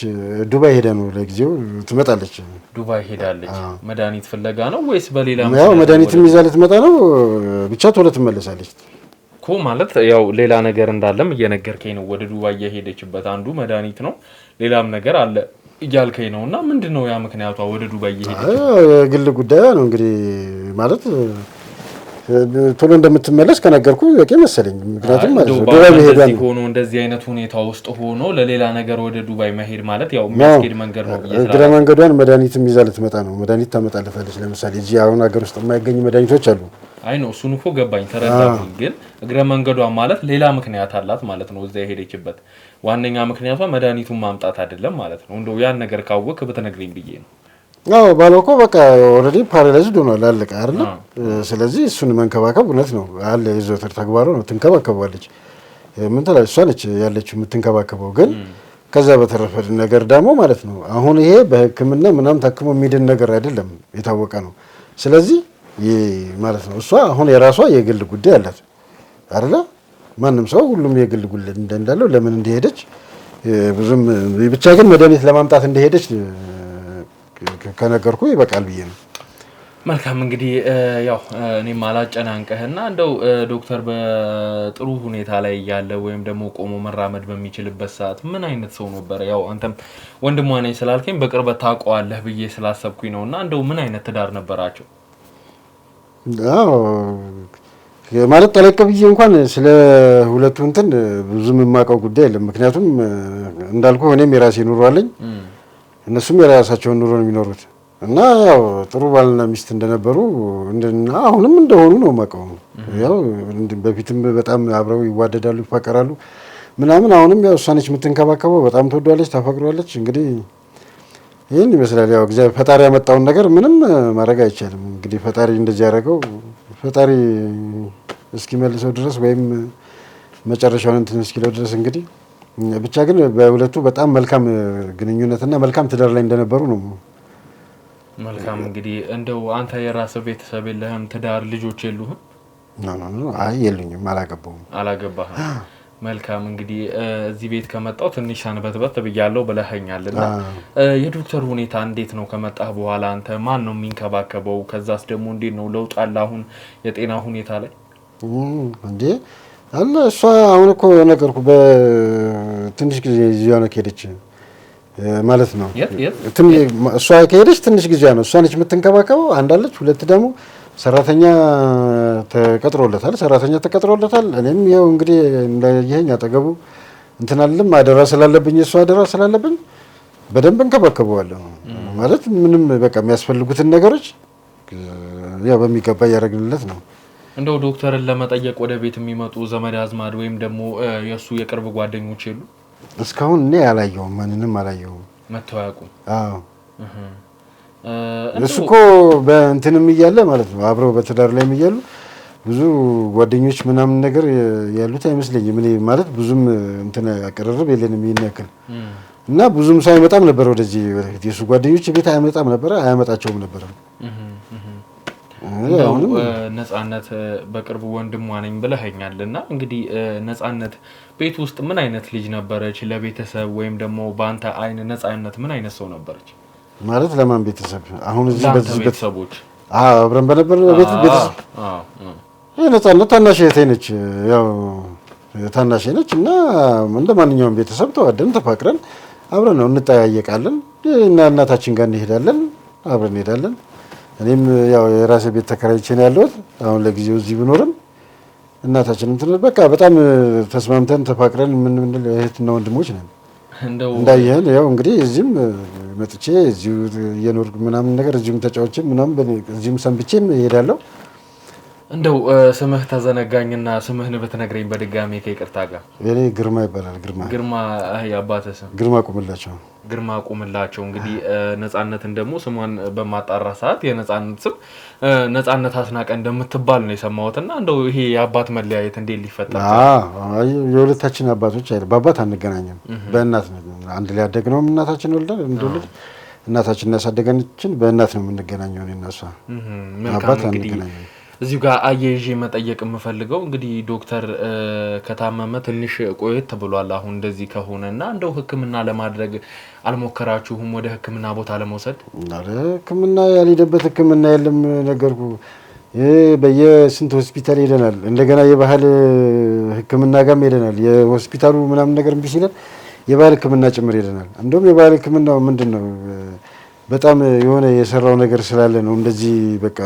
ዱባይ ሄዳ ነው ለጊዜው ትመጣለች። ዱባይ ሄዳለች መድኃኒት ፍለጋ ነው ወይስ በሌላ? ያው መድኃኒትም ይዛ ልትመጣ ነው። ብቻ ቶሎ ትመለሳለች እኮ ማለት ያው ሌላ ነገር እንዳለም እየነገርከኝ ነው። ወደ ዱባይ የሄደችበት አንዱ መድኃኒት ነው፣ ሌላም ነገር አለ እያልከኝ ነውና ምንድነው ያ ምክንያቷ ወደ ዱባይ የሄደች? የግል ጉዳይ ነው እንግዲህ ማለት ቶሎ እንደምትመለስ ከነገርኩ በቂ መሰለኝ። ምክንያቱም ዱባይ መሄድ ሆኖ እንደዚህ አይነት ሁኔታ ውስጥ ሆኖ ለሌላ ነገር ወደ ዱባይ መሄድ ማለት ያው የሚያስኬድ መንገድ ነው ብዬ እግረ መንገዷን መድኃኒትም ይዛ ልትመጣ ነው። መድኃኒት ታመጣለች። ለምሳሌ እዚህ አሁን ሀገር ውስጥ የማይገኝ መድኃኒቶች አሉ። አይ ነው እሱን እኮ ገባኝ ተረዳሁኝ። ግን እግረ መንገዷ ማለት ሌላ ምክንያት አላት ማለት ነው። እዛ የሄደችበት ዋነኛ ምክንያቷ መድኃኒቱን ማምጣት አይደለም ማለት ነው። እንደው ያን ነገር ካወቅ ብትነግረኝ ብዬ ነው። አዎ ባለው እኮ በቃ ኦልሬዲ ፓራላይዝድ ሆኗል፣ አለቀ አይደል? ስለዚህ እሱን መንከባከብ እውነት ነው አለ የዘወትር ተግባሩ ነው። ትንከባከባለች። ምን ትላለች? እሷ ነች ያለችው የምትንከባከበው። ግን ከዛ በተረፈ ነገር ደግሞ ማለት ነው አሁን ይሄ በሕክምና ምናምን ታክሞ የሚድን ነገር አይደለም፣ የታወቀ ነው። ስለዚህ ማለት ነው እሷ አሁን የራሷ የግል ጉዳይ አላት አይደል? ማንም ሰው ሁሉም የግል ጉዳይ እንዳለው ለምን እንደሄደች ብዙም ብቻ ግን መድኃኒት ለማምጣት እንደሄደች ከነገርኩ ይበቃል ብዬ ነው። መልካም እንግዲህ ያው እኔም አላጨናንቀህና እንደው ዶክተር በጥሩ ሁኔታ ላይ ያለ ወይም ደግሞ ቆሞ መራመድ በሚችልበት ሰዓት ምን አይነት ሰው ነበር? ያው አንተም ወንድሟ ነኝ ስላልከኝ በቅርበት ታውቀዋለህ ብዬ ስላሰብኩኝ ነውና እንደው ምን አይነት ትዳር ነበራቸው? አዎ ማለት ጠለቅ ብዬ እንኳን ስለ ሁለቱ እንትን ብዙም የማውቀው ጉዳይ የለም። ምክንያቱም እንዳልኩ እኔም የራሴ ኑሮ አለኝ፣ እነሱም የራሳቸውን ኑሮ ነው የሚኖሩት እና ያው ጥሩ ባልና ሚስት እንደነበሩ አሁንም እንደሆኑ ነው የማውቀው። ያው በፊትም በጣም አብረው ይዋደዳሉ፣ ይፋቀራሉ ምናምን። አሁንም ያው እሷ ነች የምትንከባከበው፣ በጣም ትወዷለች፣ ታፈቅሯለች። እንግዲህ ይህን ይመስላል። ያው እግዚአብሔር ፈጣሪ ያመጣውን ነገር ምንም ማድረግ አይቻልም። እንግዲህ ፈጣሪ እንደዚህ ያደረገው ፈጣሪ እስኪመልሰው ድረስ ወይም መጨረሻውን እንትን እስኪለው ድረስ እንግዲህ ብቻ ግን በሁለቱ በጣም መልካም ግንኙነትና መልካም ትዳር ላይ እንደነበሩ ነው። መልካም እንግዲህ እንደው አንተ የራስህ ቤተሰብ የለህም? ትዳር ልጆች የሉህም? አይ የሉኝም፣ አላገባህም። መልካም እንግዲህ እዚህ ቤት ከመጣው ትንሽ ሰንበትበት ብያለሁ ብለኸኛልና የዶክተር ሁኔታ እንዴት ነው? ከመጣህ በኋላ አንተ ማን ነው የሚንከባከበው? ከዛስ ደግሞ እንዴት ነው ለውጥ አለ አሁን የጤና ሁኔታ ላይ? እንዴ አለ እሷ አሁን እኮ ነገርኩ በትንሽ ጊዜ እዚያ ነው ከሄደች ማለት ነው። እሷ ከሄደች ትንሽ ጊዜ ነው። እሷ ነች የምትንከባከበው። አንዳለች፣ ሁለት ደግሞ ሰራተኛ ተቀጥሮለታል። እኔም ያው እንግዲህ እንዳየኸኝ አጠገቡ እንትን አለም አደራ ስላለብኝ እሷ አደራ ስላለብኝ በደንብ እንከባከበዋለሁ ማለት ምንም በቃ የሚያስፈልጉትን ነገሮች ያው በሚገባ እያደረግንለት ነው። እንደው ዶክተርን ለመጠየቅ ወደ ቤት የሚመጡ ዘመድ አዝማድ ወይም ደግሞ የእሱ የቅርብ ጓደኞች የሉ? እስካሁን እኔ አላየሁም፣ ማንንም አላየሁም። መተው አያውቁም? አዎ እሱ እኮ በእንትንም እያለ ማለት ነው አብረው በትዳር ላይም እያሉ ብዙ ጓደኞች ምናምን ነገር ያሉት አይመስለኝም። እኔ ማለት ብዙም እንትን አቀራረብ የለንም ይሄን ያክል እና ብዙም ሰው አይመጣም ነበር ወደዚህ ወደፊት የሱ ጓደኞች ቤት አይመጣም ነበር፣ አያመጣቸውም ነበር። አሁን ነጻነት በቅርቡ ወንድሟ ነኝ ብለኸኛልና እንግዲህ ነጻነት ቤት ውስጥ ምን አይነት ልጅ ነበረች? ለቤተሰብ ወይም ደግሞ በአንተ አይን ነጻነት ምን አይነት ሰው ነበረች? ማለት ለማን ቤተሰብ? አሁን እዚህ በዚህ ቤተሰቦች አብረን በነበር ቤተሰብ ነጻነት ታናሽ እህቴ ነች። ያው ታናሽ ነች እና እንደ ማንኛውም ቤተሰብ ተዋደን ተፋቅረን አብረን ነው እንጠያየቃለን። እና እናታችን ጋር እንሄዳለን፣ አብረን እንሄዳለን። እኔም ያው የራሴ ቤት ተከራይቼ ነው ያለሁት። አሁን ለጊዜው እዚህ ብኖርም እናታችን እንትን በቃ በጣም ተስማምተን ተፋቅረን ምን እህትና ወንድሞች ነን። እንዳየህን ያው እንግዲህ እዚህም መጥቼ እዚሁ እየኖርኩ ምናምን ነገር እዚሁም ተጫውቼ ምናምን እዚሁም ሰንብቼም እሄዳለሁ። እንደው ስምህ ተዘነጋኝና ስምህን ብትነግረኝ በድጋሚ ከይቅርታ ጋር። እኔ ግርማ ይባላል። ግርማ የአባትህ ስም? ግርማ ቁምላቸው። እንግዲህ ነጻነትን ደግሞ ስሟን በማጣራ ሰዓት የነጻነት ስም ነጻነት አስናቀ እንደምትባል ነው የሰማሁትና እንደው ይሄ የአባት መለያየት እንዴት ሊፈጠር? የሁለታችን አባቶች አይደል፣ በአባት አንገናኝም፣ በእናት አንድ ላይ ያደግነውም እናታችን ወልደን እንደወለድ እናታችን ያሳደገችን በእናት ነው የምንገናኘው። እኔና እሷ አባት አንገናኝም። እዚሁ ጋር አያይዤ መጠየቅ የምፈልገው እንግዲህ ዶክተር ከታመመ ትንሽ ቆየት ብሏል። አሁን እንደዚህ ከሆነና እንደው ሕክምና ለማድረግ አልሞከራችሁም? ወደ ሕክምና ቦታ ለመውሰድ? ሕክምና ያልሄደበት ሕክምና የለም ነገርኩ። በየስንት ሆስፒታል ሄደናል። እንደገና የባህል ሕክምና ጋርም ሄደናል። የሆስፒታሉ ምናምን ነገር እምቢ ሲለን የባህል ሕክምና ጭምር ሄደናል። እንደውም የባህል ሕክምናው ምንድን ነው በጣም የሆነ የሰራው ነገር ስላለ ነው እንደዚህ በቃ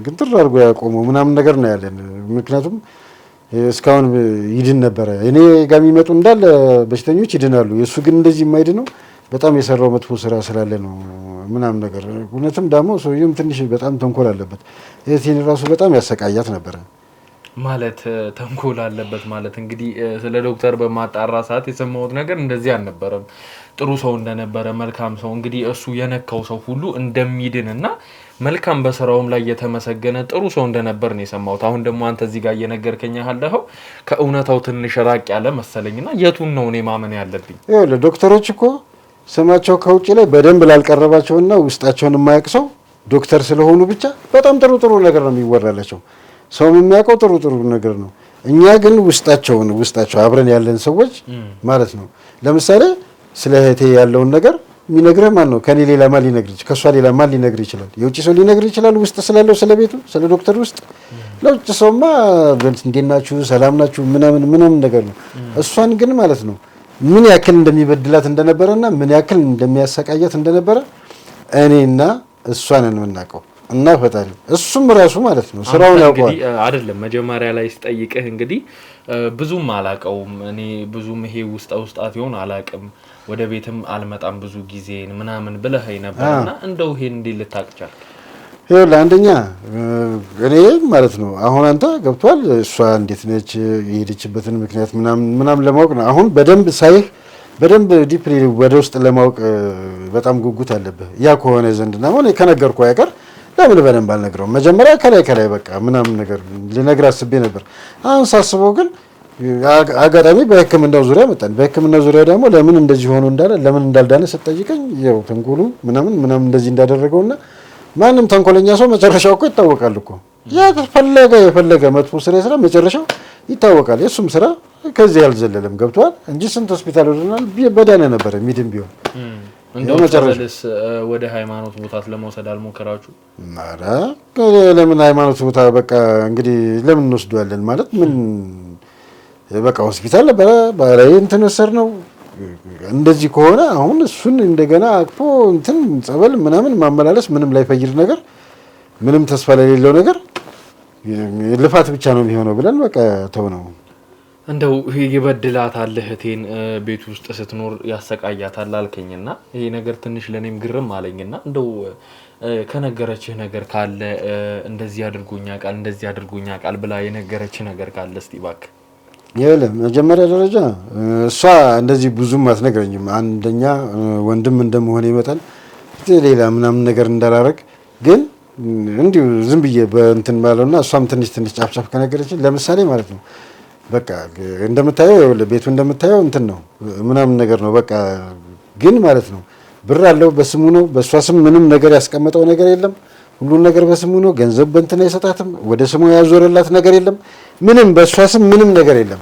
ግንጥር አድርጎ ያቆመው ምናምን ነገር ነው ያለን። ምክንያቱም እስካሁን ይድን ነበረ። እኔ ጋር የሚመጡ እንዳለ በሽተኞች ይድናሉ። የእሱ ግን እንደዚህ የማይድነው በጣም የሰራው መጥፎ ስራ ስላለ ነው ምናምን ነገር። እውነትም ደግሞ ሰውየውም ትንሽ በጣም ተንኮል አለበት። እህቴን ራሱ በጣም ያሰቃያት ነበረ። ማለት ተንኮል አለበት ማለት እንግዲህ ስለ ዶክተር በማጣራ ሰዓት የሰማሁት ነገር እንደዚህ አልነበረም። ጥሩ ሰው እንደነበረ መልካም ሰው እንግዲህ እሱ የነካው ሰው ሁሉ እንደሚድንና መልካም በስራውም ላይ የተመሰገነ ጥሩ ሰው እንደነበር ነው የሰማሁት። አሁን ደግሞ አንተ እዚህ ጋር እየነገርከኝ ያለኸው ከእውነታው ትንሽ ራቅ ያለ መሰለኝና የቱን ነው እኔ ማመን ያለብኝ? ይኸውልህ ዶክተሮች እኮ ስማቸው ከውጭ ላይ በደንብ ላልቀረባቸውና ውስጣቸውን የማያውቅ ሰው ዶክተር ስለሆኑ ብቻ በጣም ጥሩ ጥሩ ነገር ነው የሚወራላቸው። ሰው የሚያውቀው ጥሩ ጥሩ ነገር ነው። እኛ ግን ውስጣቸው አብረን ያለን ሰዎች ማለት ነው ለምሳሌ ስለ እህቴ ያለውን ነገር የሚነግርህ ማን ነው? ከኔ ሌላ ማን ሊነግር ይችላል? ከሷ ሌላ ማን ሊነግር ይችላል? የውጭ ሰው ሊነግር ይችላል? ውስጥ ስላለው ስለ ቤቱ ስለ ዶክተር ውስጥ ለውጭ ሰውማ እንዴት ናችሁ ሰላም ናችሁ ምናምን ነገር ነው። እሷን ግን ማለት ነው ምን ያክል እንደሚበድላት እንደነበረና ምን ያክል እንደሚያሰቃያት እንደነበረ እኔና እሷን የምናውቀው እና ፈጣሪ እሱም ራሱ ማለት ነው ስራውን ያውቀዋል። አይደለም መጀመሪያ ላይ ስጠይቅህ እንግዲህ ብዙም አላውቀውም እኔ ብዙም ይሄ ውስጣት ይሆን አላውቅም ወደ ቤትም አልመጣም ብዙ ጊዜን ምናምን ብለኸኝ ነበርና እንደው ይሄን እንዴት ልታቅቻል? ይኸውልህ አንደኛ እኔ ማለት ነው አሁን አንተ ገብቷል እሷ እንዴት ነች የሄደችበትን ምክንያት ምናምን ለማወቅ ነው አሁን በደንብ ሳይህ በደንብ ዲፕሊ ወደ ውስጥ ለማወቅ በጣም ጉጉት አለብህ። ያ ከሆነ ዘንድና ሆነ ከነገርኩ አይቀር ለምን በደንብ አልነግረውም? መጀመሪያ ከላይ በቃ ምናምን ነገር ልነግር አስቤ ነበር። አሁን ሳስበው ግን አጋጣሚ በሕክምናው ዙሪያ መጣን። በሕክምናው ዙሪያ ደግሞ ለምን እንደዚህ ሆኖ ለምን እንዳልዳነ ስትጠይቀኝ ያው ተንኮሉ ምናምን እንደዚህ እንዳደረገውና ማንም ተንኮለኛ ሰው መጨረሻው እኮ ይታወቃል እኮ የፈለገ መጥፎ ስራ ስራ መጨረሻው ይታወቃል። የሱም ስራ ከዚህ ያልዘለለም ገብቷል እንጂ ስንት ሆስፒታል ወደናል በዳነ ነበር ሚድም ቢሆን እንደው መጨረሻስ ወደ ሃይማኖት ቦታ ለመውሰድ አልሞከራችሁ? ማራ ለምን ሃይማኖት ቦታ በቃ እንግዲህ ለምን እንወስደዋለን ማለት ምን በቃ ሆስፒታል ነበር ባላይ እንትን ወሰድ ነው። እንደዚህ ከሆነ አሁን እሱን እንደገና አቅፎ እንትን ጸበል ምናምን ማመላለስ ምንም ላይ ፈይድ ነገር ምንም ተስፋ ለሌለው ነገር ልፋት ብቻ ነው የሚሆነው ብለን በቃ ተው ነው። እንደው ይበድላታል እህቴን ቤት ውስጥ ስትኖር ያሰቃያታል አልከኝና ይሄ ነገር ትንሽ ለኔም ግርም አለኝና እንደው ከነገረችህ ነገር ካለ እንደዚህ አድርጎኛ ቃል ብላ የነገረችህ ነገር ካለ እስቲ እባክህ። ይኸውልህ መጀመሪያ ደረጃ እሷ እንደዚህ ብዙም አትነግረኝም። አንደኛ ወንድም እንደመሆነ ይመጣል ሌላ ምናምን ነገር እንዳላረግ ግን እንዲሁ ዝም ብዬ በእንትን ባለውና እሷም ትንሽ ጫፍጫፍ ከነገረችኝ ለምሳሌ ማለት ነው በቃ እንደምታየው ቤቱ እንደምታየው እንትን ነው ምናምን ነገር ነው በቃ ግን ማለት ነው ብር አለው በስሙ ነው በእሷ ስም ምንም ነገር ያስቀመጠው ነገር የለም። ሁሉ ነገር በስሙ ነው። ገንዘብ በእንትን አይሰጣትም። ወደ ስሙ ያዞረላት ነገር የለም። ምንም በእሷ ስም ምንም ነገር የለም።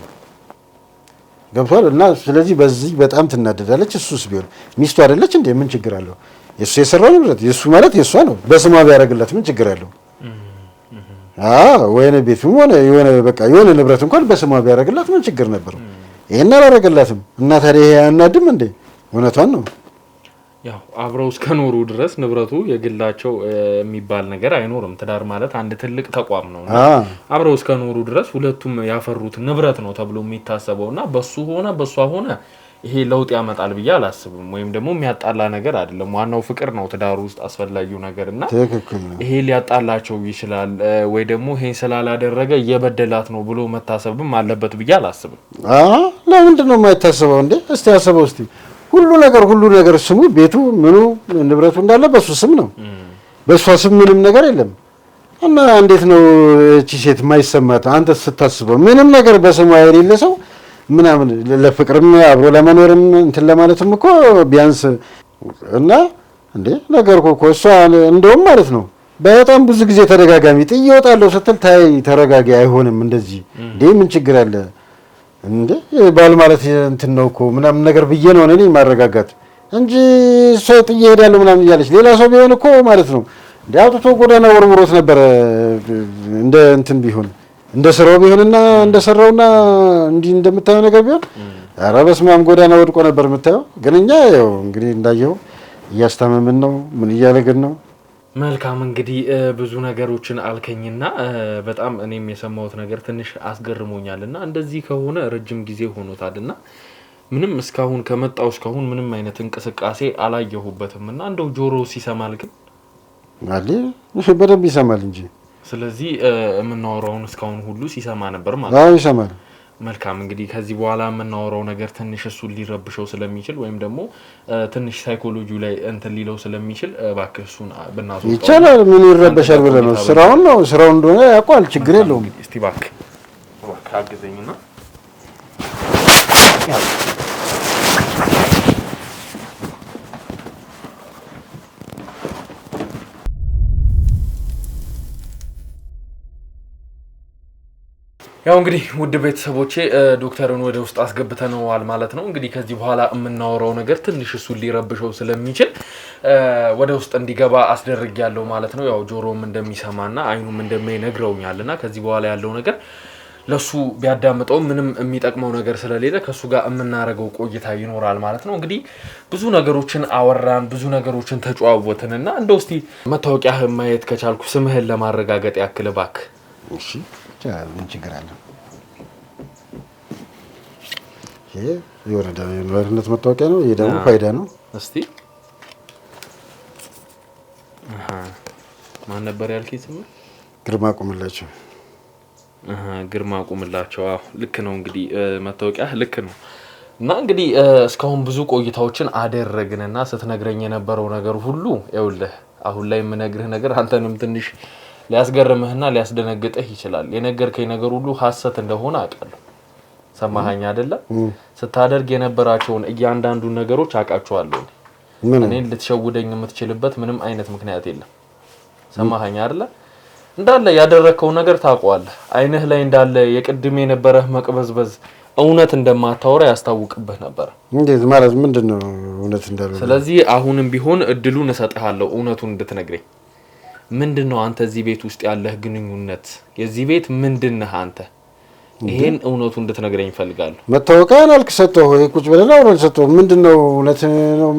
ገብቷል። እና ስለዚህ በዚህ በጣም ትናደዳለች። እሱስ ቢሆን ሚስቱ አይደለች እንዴ? ምን ችግር አለው? የሱ የሰራው ንብረት የሱ ማለት የሷ ነው። በስሟ ቢያደርግላት ምን ችግር አለው? ወይኔ ቤቱም ሆነ የሆነ ንብረት እንኳን በስሟ ቢያደርግላት ምን ችግር ነበር? ይሄን አላደረገላትም። እና ታዲያ ይሄ አናድም እንዴ? እውነቷን ነው። ያው አብረው እስከኖሩ ድረስ ንብረቱ የግላቸው የሚባል ነገር አይኖርም። ትዳር ማለት አንድ ትልቅ ተቋም ነው። አብረው እስከኖሩ ድረስ ሁለቱም ያፈሩት ንብረት ነው ተብሎ የሚታሰበውና በሱ ሆነ በሷ ሆነ ይሄ ለውጥ ያመጣል ብዬ አላስብም። ወይም ደግሞ የሚያጣላ ነገር አይደለም። ዋናው ፍቅር ነው ትዳሩ ውስጥ አስፈላጊው ነገርና ይሄ ሊያጣላቸው ይችላል ወይ ደግሞ ይሄን ስላላደረገ እየበደላት ነው ብሎ መታሰብም አለበት ብዬ አላስብም። ለምንድን ነው የማይታሰበው እንዴ? እስቲ አስበው እስቲ ሁሉ ነገር ስሙ ቤቱ ምኑ ንብረቱ እንዳለ በሱ ስም ነው። በሷ ስም ምንም ነገር የለም። እና እንዴት ነው እቺ ሴት የማይሰማት? አንተ ስታስበው ምንም ነገር በስሙ የሌለ ሰው ምናምን ለፍቅርም አብሮ ለመኖርም እንትን ለማለትም እኮ ቢያንስ እና እንዴ ነገርኩ እኮ እሷ እንደውም ማለት ነው በጣም ብዙ ጊዜ ተደጋጋሚ ጥዬ እወጣለሁ ስትል ታይ ተረጋጊ አይሆንም እንደዚህ እንዴ ምን ችግር አለ እንዴ ባል ማለት እንትን ነው እኮ ምናምን ነገር ብዬ ነው እኔ ማረጋጋት እንጂ ሰው ጥዬ እሄዳለሁ ምናምን እያለች ሌላ ሰው ቢሆን እኮ ማለት ነው እንዴ አውጥቶ ጎዳና ወርውሮት ነበር እንደ እንትን ቢሆን እንደ ስራው ቢሆንና እንደ ሰራውና እንዲህ እንደምታየው ነገር ቢሆን ኧረ በስመ አብ ጎዳና ወድቆ ነበር የምታየው። ግን እኛ ያው እንግዲህ እንዳየው እያስታመምን ነው ምን እያደረግን ነው። መልካም እንግዲህ ብዙ ነገሮችን አልከኝና በጣም እኔም የሰማሁት ነገር ትንሽ አስገርሞኛልና እንደዚህ ከሆነ ረጅም ጊዜ ሆኖታልና ምንም እስካሁን እስካሁን ምንም አይነት እንቅስቃሴ አላየሁበትምና እንደው ጆሮ ሲሰማል ግን አለ በደንብ ይሰማል እንጂ ስለዚህ የምናወራውን እስካሁን ሁሉ ሲሰማ ነበር ማለት ነው። ይሰማል። መልካም እንግዲህ ከዚህ በኋላ የምናወራው ነገር ትንሽ እሱን ሊረብሸው ስለሚችል ወይም ደግሞ ትንሽ ሳይኮሎጂው ላይ እንትን ሊለው ስለሚችል እባክህ እሱን ብናስወጣው ይቻላል። ምን ይረበሻል ብለህ ነው? ስራውን እንደሆነ ያውቃል። ችግር የለውም። እስቲ እባክህ አግዘኝና ያው እንግዲህ ውድ ቤተሰቦቼ ዶክተርን ወደ ውስጥ አስገብተነዋል ማለት ነው። እንግዲህ ከዚህ በኋላ የምናወራው ነገር ትንሽ እሱ ሊረብሸው ስለሚችል ወደ ውስጥ እንዲገባ አስደርጋለሁ ማለት ነው። ያው ጆሮም እንደሚሰማና አይኑም እንደሚነግረውኛልና ከዚህ በኋላ ያለው ነገር ለሱ ቢያዳምጠው ምንም የሚጠቅመው ነገር ስለሌለ ከሱ ጋር የምናረገው ቆይታ ይኖራል ማለት ነው። እንግዲህ ብዙ ነገሮችን አወራን፣ ብዙ ነገሮችን ተጨዋወትንና እንደው እስቲ መታወቂያህን ማየት ከቻልኩ ስምህን ለማረጋገጥ ያክል እባክህ። እሺ ምን ችግር አለ? ይሄ የወረዳ የነዋሪነት መታወቂያ ነው። ይሄ ደግሞ ፋይዳ ነው። እስቲ ማን ነበር ያልከኝ ስም? ግርማ ቁምላቸው። ግርማ ቁምላቸው። አዎ ልክ ነው። እንግዲህ መታወቂያ ልክ ነው። እና እንግዲህ እስካሁን ብዙ ቆይታዎችን አደረግንና ስትነግረኝ የነበረው ነገር ሁሉ ይኸውልህ አሁን ላይ የምነግርህ ነገር አንተንም ትንሽ ሊያስገርምህና ሊያስደነግጥህ ይችላል። የነገርከኝ ነገር ሁሉ ሐሰት እንደሆነ አውቃለሁ። ሰማኸኝ አይደለ? ስታደርግ የነበራቸውን እያንዳንዱን ነገሮች አውቃቸዋለሁ። እኔን ልትሸውደኝ የምትችልበት ምንም አይነት ምክንያት የለም። ሰማኸኝ አይደለ? እንዳለ ያደረከው ነገር ታውቀዋለህ። አይንህ ላይ እንዳለ የቅድም የነበረህ መቅበዝበዝ እውነት እንደማታወራ ያስታውቅብህ ነበር። እንዴት ማለት ምንድነው እውነት እንዳለ? ስለዚህ አሁንም ቢሆን እድሉን እሰጥሃለሁ እውነቱን እንድትነግረኝ። ምንድነው አንተ እዚህ ቤት ውስጥ ያለህ ግንኙነት? የዚህ ቤት ምንድነህ አንተ? ይሄን እውነቱ እንድትነግረኝ ፈልጋለሁ። መታወቂያን አልክ ሰጠው ወይ ቁጭ ብለና ወራል ሰጠው። ምንድነው እውነት ነው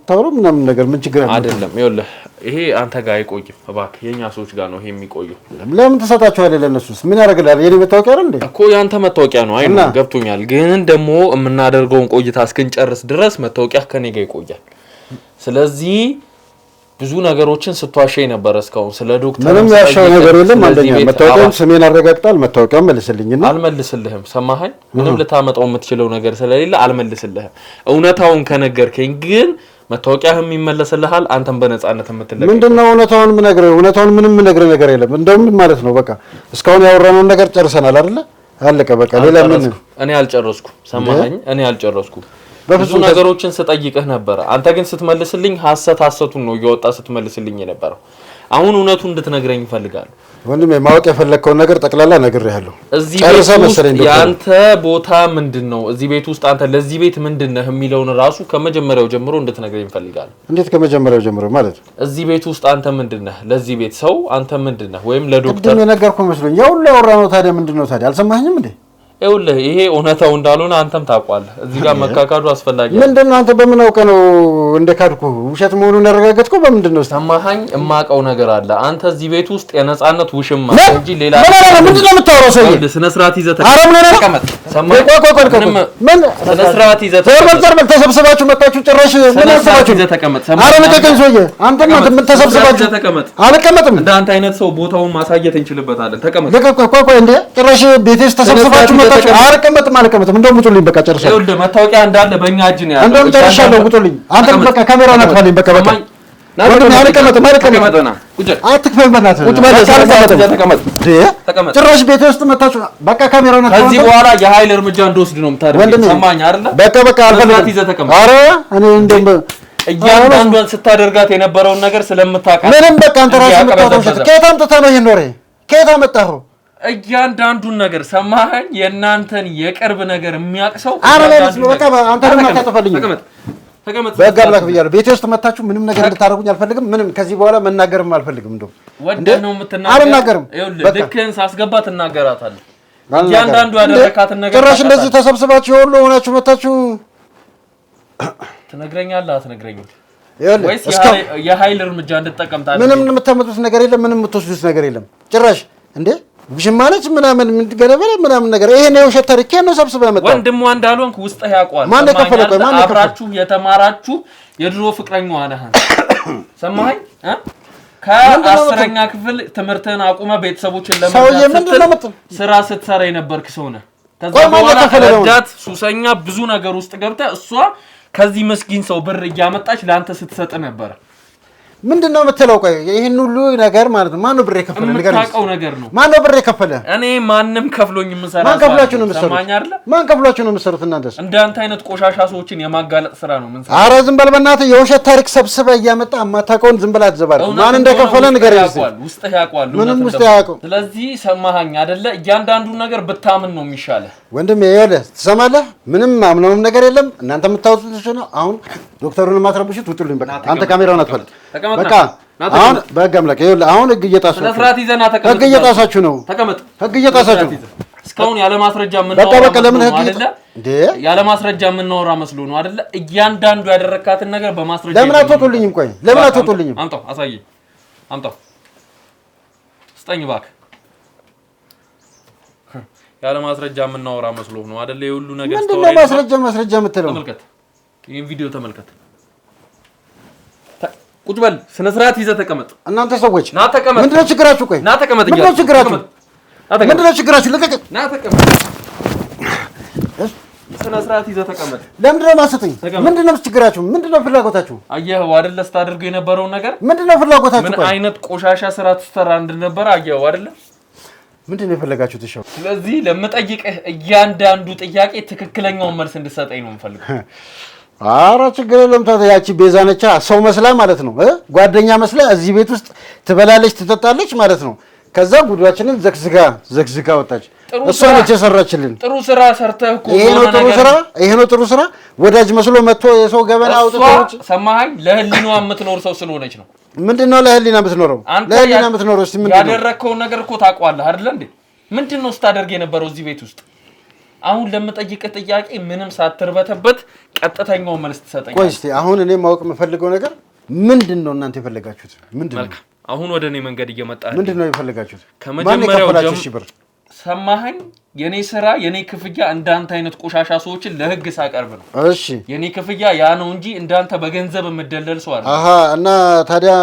ታውረው ምናምን ነገር ምን ችግር አለ? አይደለም ይኸውልህ ይሄ አንተ ጋር አይቆይም እባክህ፣ የኛ ሰዎች ጋር ነው ይሄ የሚቆየው። ለምን ተሰጣቸዋል? ለነሱስ ምን ያደርግላል? የኔ መታወቂያ አይደል እንዴ? እኮ ያንተ መታወቂያ ነው። አይኑ ገብቶኛል። ግን ደግሞ የምናደርገውን ቆይታ እስክንጨርስ ድረስ መታወቂያ ከኔ ጋር ይቆያል። ስለዚህ ብዙ ነገሮችን ስትዋሸኝ ነበር እስካሁን ስለ ዶክተር። ምንም ያሻው ነገር የለም። አንደኛ መታወቂያውን ስሜን አረጋግጣል። መታወቂያውን መልስልኝና አልመልስልህም። ሰማኸኝ? ምንም ልታመጣው የምትችለው ነገር ስለሌለ አልመልስልህም። እውነታውን ከነገርከኝ ግን መታወቂያህም ይመለስልሃል። አንተም በነጻነት የምትለቀቅ። ምንድነው እውነታውን ምነግርህ? እውነታውን ምንም ምነግርህ ነገር የለም። እንደውም ማለት ነው በቃ እስካሁን ያወራነውን ነገር ጨርሰናል አይደለ? አለቀ በቃ። ሌላ ምን? እኔ አልጨረስኩም። ሰማኸኝ? እኔ አልጨረስኩም። ብዙ ነገሮችን ስጠይቅህ ነበር። አንተ ግን ስትመልስልኝ ሐሰቱን ነው እየወጣ ስትመልስልኝ የነበረው። አሁን እውነቱን እንድትነግረኝ እፈልጋለሁ። ወንድሜ ማወቅ የፈለከው ነገር ጠቅላላ ነግሬሃለሁ። እዚህ ቤት ውስጥ ያንተ ቦታ ምንድነው? እዚህ ቤት ውስጥ አንተ ለዚህ ቤት ምንድነህ የሚለውን ራሱ ከመጀመሪያው ጀምሮ እንድትነግረኝ እፈልጋለሁ። እንዴት ከመጀመሪያው ጀምሮ ማለት? እዚህ ቤት ውስጥ አንተ ምንድነህ? ለዚህ ቤት ሰው አንተ ምንድነህ? ወይም ለዶክተር ቅድም የነገርኩህ መስሎኝ ያው ሁሉ ያወራነው። ታዲያ ምንድነው ታዲያ? አልሰማኸኝም እንዴ? ይኸውልህ ይሄ እውነታው እንዳልሆነ አንተም ታውቃለህ። እዚህ ጋር መካካዱ አስፈላጊ ነው። ምንድነው አንተ በምን አውቀህ ነው እንደካድኩ ውሸት መሆኑን ያረጋገጥከው? በምንድነው? ሰማኸኝ? የማውቀው ነገር አለ። አንተ እዚህ ቤት ውስጥ የነጻነት ውሽማ እንጂ ሌላ ምንድነው የምታወራው? ሰውዬ ስነ ስርዓት ይዘህ ተቀመጥ። ሰማኸኝ? ምን ስነ ስርዓት ይዘህ ተቀመጥ። ተሰብስባችሁ መጣችሁ ጭራሽ ምን አሰባችሁ? ይዘህ ተቀመጥ። ኧረ ልቀቀኝ ሰውዬ። አንተማ ምን ተሰብስባችሁ? አልቀመጥም። እንደ አንተ አይነት ሰው ቦታውን ማሳየት እንችልበታለን። ተቀመጥ። ቆይ እንዴ ጭራሽ ቤቴስ ተሰብስባችሁ አልቀመጥም። እንደውም ውጡልኝ በቃ ጨርሻለሁ። ይኸውልህ መታወቂያ እንዳለ በእኛ እጅ ነው ያለው። እንደውም ጨርሻለሁ። ውጡልኝ። አንተም በቃ ካሜራውን አጥፋልኝ። በቃ አልቀመጥም። አትክፈኝ በእናትህ። ጭራሽ ቤቴ ውስጥ መታችሁ። በቃ ካሜራውን አጥፋልኝ። ከዚህ በኋላ የኃይል እርምጃ እንደወስድ ነው የምታደርገው። ሰማኝ አይደለ? በቃ አልፈልግም። ኧረ እኔ እንደውም እያንዳንዷን ስታደርጋት የነበረውን ነገር ስለምታውቃት ምንም በቃ አንተ ራስህ የምታወራው ከየት አምጥተህ ነው ይሄን ወሬ? ከየት አመጣኸው? እያንዳንዱን ነገር ሰማኸኝ? የእናንተን የቅርብ ነገር የሚያቅሰው በቃ አንተ ደግሞ አታጠፋልኝ። ተቀመጥ። በቃ አምላክ ብያለሁ። ቤቴ ውስጥ መታችሁ ምንም ነገር እንድታደርጉኝ አልፈልግም። ምንም ከዚህ በኋላ መናገርም አልፈልግም። እንደው ወደህ ነው የምትናገር? አልናገርም። ይኸውልህ ልክህን ሳስገባ ትናገራታለህ። እያንዳንዱ ያደረካትን ነገር ጭራሽ እንደዚህ ተሰብስባችሁ ሁሉ ሆናችሁ መታችሁ ትነግረኛለህ? አትነግረኝም? ወይስ የኃይል እርምጃ እንድትጠቀም ታዲያ? ምንም የምታመጡት ነገር የለም። ምንም የምትወስዱት ነገር የለም ጭራሽ። እንዴ ውሽማለች ምናምን ገረበለ ምናምን ነገር ይሄ ነው የውሸት ታሪክ ነው ሰብስበህ ያመጣው። ወንድሟ እንዳልሆንክ ውስጥህ ያውቀዋል። ማን ከፈለ? ቆይ ማን አብራችሁ የተማራችሁ የድሮ ፍቅረኛዋ ነህ። ሰማኸኝ? ከ10ኛ ክፍል ትምህርትህን አቁመህ ቤተሰቦችን ለመርዳት ስራ ስትሰራ የነበርክ ሰው ነህ። ከዛ በኋላ ረዳት ሱሰኛ ብዙ ነገር ውስጥ ገብተህ እሷ ከዚህ መስኪን ሰው ብር እያመጣች ለአንተ ስትሰጥ ነበር። ምንድነው የምትለው? ቆይ ይሄን ሁሉ ነገር ማለት ነው ማን ነው ብር የከፈለ? ነገር የምታውቀው ነገር ነው። ማን ነው ብር የከፈለ? እኔ ማንንም ከፍሎኝ የምሰራ ማን ከፍሏችሁ ነው የምትሰሩት? ሰማኝ አይደለ? ማን ከፍሏችሁ ነው የምትሰሩት? እናንተስ እንዳንተ አይነት ቆሻሻ ሰዎችን የማጋለጥ ስራ ነው ምን ሰራ? ኧረ ዝም በል በእናትህ። የውሸት ታሪክ ሰብስበህ እያመጣ የማታውቀውን ዝም ብለህ አትዘባርቅ። ማን እንደከፈለ ንገረኝ። ውስጥ ያውቀዋል። ምንም ውስጥ ያውቀው። ስለዚህ ሰማኸኝ አይደለ? እያንዳንዱን ነገር ብታምን ነው የሚሻለው። ወንድሜ ይኸውልህ ትሰማለህ? ምንም አምነውም ነገር የለም። እናንተ የምታወጡት ነው። አሁን ዶክተሩን ማትረብሹት ውጡልኝ። በቃ አንተ ካሜራውን አትፈልግ። በቃ አሁን በህግ አምላክ ይኸውልህ፣ አሁን ህግ እየጣሳችሁ ነው። ለፍራት ይዘና ተቀመጥ። ህግ እየጣሳችሁ ነው። ተቀመጥ። ህግ እየጣሳችሁ ነው። እስካሁን ያለ ማስረጃ ምን ነው? በቃ ለምን ህግ እንዴ? ያለ ማስረጃ ምን ነው መስሎ ነው አይደለ? እያንዳንዱ ያደረካትን ነገር በማስረጃ ለምን አትወጡልኝም? ቆይ ለምን አትወጡልኝም? አምጣው፣ አሳየኝ። አምጣው፣ ስጠኝ እባክህ። ያለ ማስረጃ ምን ነው መስሎ ነው አይደለ? የሁሉ ነገር ምንድነው ማስረጃ የምትለው? ተመልከት፣ ይሄን ቪዲዮ ተመልከት። ቁጭ በል፣ ስነ ስርዓት ይዘህ ተቀመጥ። እናንተ ሰዎች ና ተቀመጥ። ምንድነው ችግራችሁ? ቆይ ና ተቀመጥ። ምንድነው ችግራችሁ? ልቀቅ። ና ተቀመጥ። ስነ ስርዓት ይዘህ ተቀመጥ። ለምንድነው ማሰጠኝ? ምንድነው ችግራችሁ? ምንድነው ፍላጎታችሁ? አየኸው አይደለ? ስታደርገው የነበረውን ነገር ምንድነው ፍላጎታችሁ? ምን አይነት ቆሻሻ ስራ ትሰራ እንደነበረ አየኸው አይደለ? ምንድነው የፈለጋችሁት? እሺ፣ ስለዚህ ለምጠይቅህ እያንዳንዱ ጥያቄ ትክክለኛውን መልስ እንድትሰጠኝ ነው የምፈልገው። ኧረ ችግር የለም። ያቺ ቤዛ ነቻ ሰው መስላ ማለት ነው፣ ጓደኛ መስላ እዚህ ቤት ውስጥ ትበላለች ትጠጣለች ማለት ነው። ከዛ ጉዷችንን ዘግዝጋ ወጣች። እሷ ነች የሰራችልን። ጥሩ ስራ ሰርተህ እኮ ይሄ ነው ጥሩ ስራ። ወዳጅ መስሎ መጥቶ የሰው ገበና አውጥቶች ሰማኸኝ። ለህሊናዋ የምትኖር ሰው ስለሆነች ነው። ምንድነው ለህሊና የምትኖረው? ለህሊና የምትኖረው እስቲ ምንድነው ያደረከው ነገር? እኮ ታውቀዋለህ አይደል እንዴ? ምንድነው ስታደርግ የነበረው እዚህ ቤት ውስጥ? አሁን ለምጠይቅህ ጥያቄ ምንም ሳትርበተበት ቀጥተኛው መልስ ትሰጠኛለህ። ቆይ እስቲ አሁን እኔ ማወቅ የምፈልገው ነገር ምንድነው እናንተ የፈለጋችሁት ምንድነው? አሁን ወደ እኔ መንገድ እየመጣህ ምንድነው የፈለጋችሁት? ከመጀመሪያው ጀምሮ ሰማኸኝ። የኔ ስራ የኔ ክፍያ እንዳንተ አይነት ቆሻሻ ሰዎችን ለህግ ሳቀርብ ነው። እሺ የኔ ክፍያ ያ ነው እንጂ እንዳንተ በገንዘብ የምደለል ሰው አይደለም። አሃ እና ታዲያ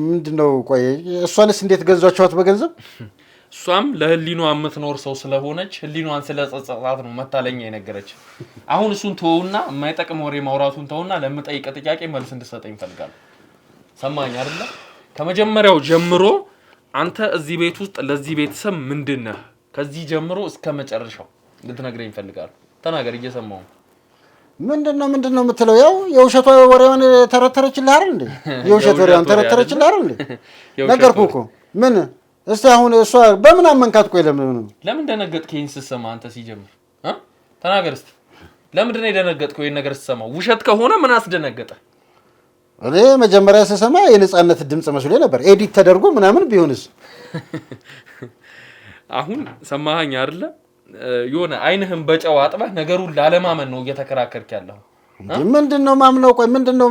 ምንድነው? ቆይ እሷንስ እንዴት ገዛችኋት በገንዘብ? እሷም ለህሊኗ የምትኖር ሰው ስለሆነች ህሊኗን ስለጸጸታት ነው መታለኛ የነገረች። አሁን እሱን ተውና የማይጠቅም ወሬ ማውራቱን ተውና ለምጠይቅ ጥያቄ መልስ እንድትሰጠኝ እፈልጋለሁ። ሰማኝ አይደለ? ከመጀመሪያው ጀምሮ አንተ እዚህ ቤት ውስጥ ለዚህ ቤተሰብ ምንድነህ? ከዚህ ጀምሮ እስከ መጨረሻው ልትነግረኝ እፈልጋለሁ። ተናገር፣ እየሰማሁ ነው። ምንድነው የምትለው? ያው የውሸቷ ወሬዋን ተረተረችልህ አይደል እንዴ? የውሸት ወሬዋን ተረተረችልህ አይደል እንዴ? ነገርኩህ እኮ ምን እስቲ አሁን እሷ በምን አመንካት? ቆይ ለምን ደነገጥክ? ይሄን ስትሰማ አንተ ሲጀምር ተናገር እስቲ። ለምንድን ነው የደነገጥከው? ይሄን ነገር ስትሰማ ውሸት ከሆነ ምን አስደነገጠ? እኔ መጀመሪያ ስሰማ የነጻነት ድምጽ መስሎኝ ነበር። ኤዲት ተደርጎ ምናምን ቢሆንስ? አሁን ሰማኸኝ አይደለ? የሆነ አይንህን በጨው አጥበህ ነገሩን ላለማመን ነው እየተከራከርክ ያለው። ምንድነው ማምነው? ቆይ ምንድነው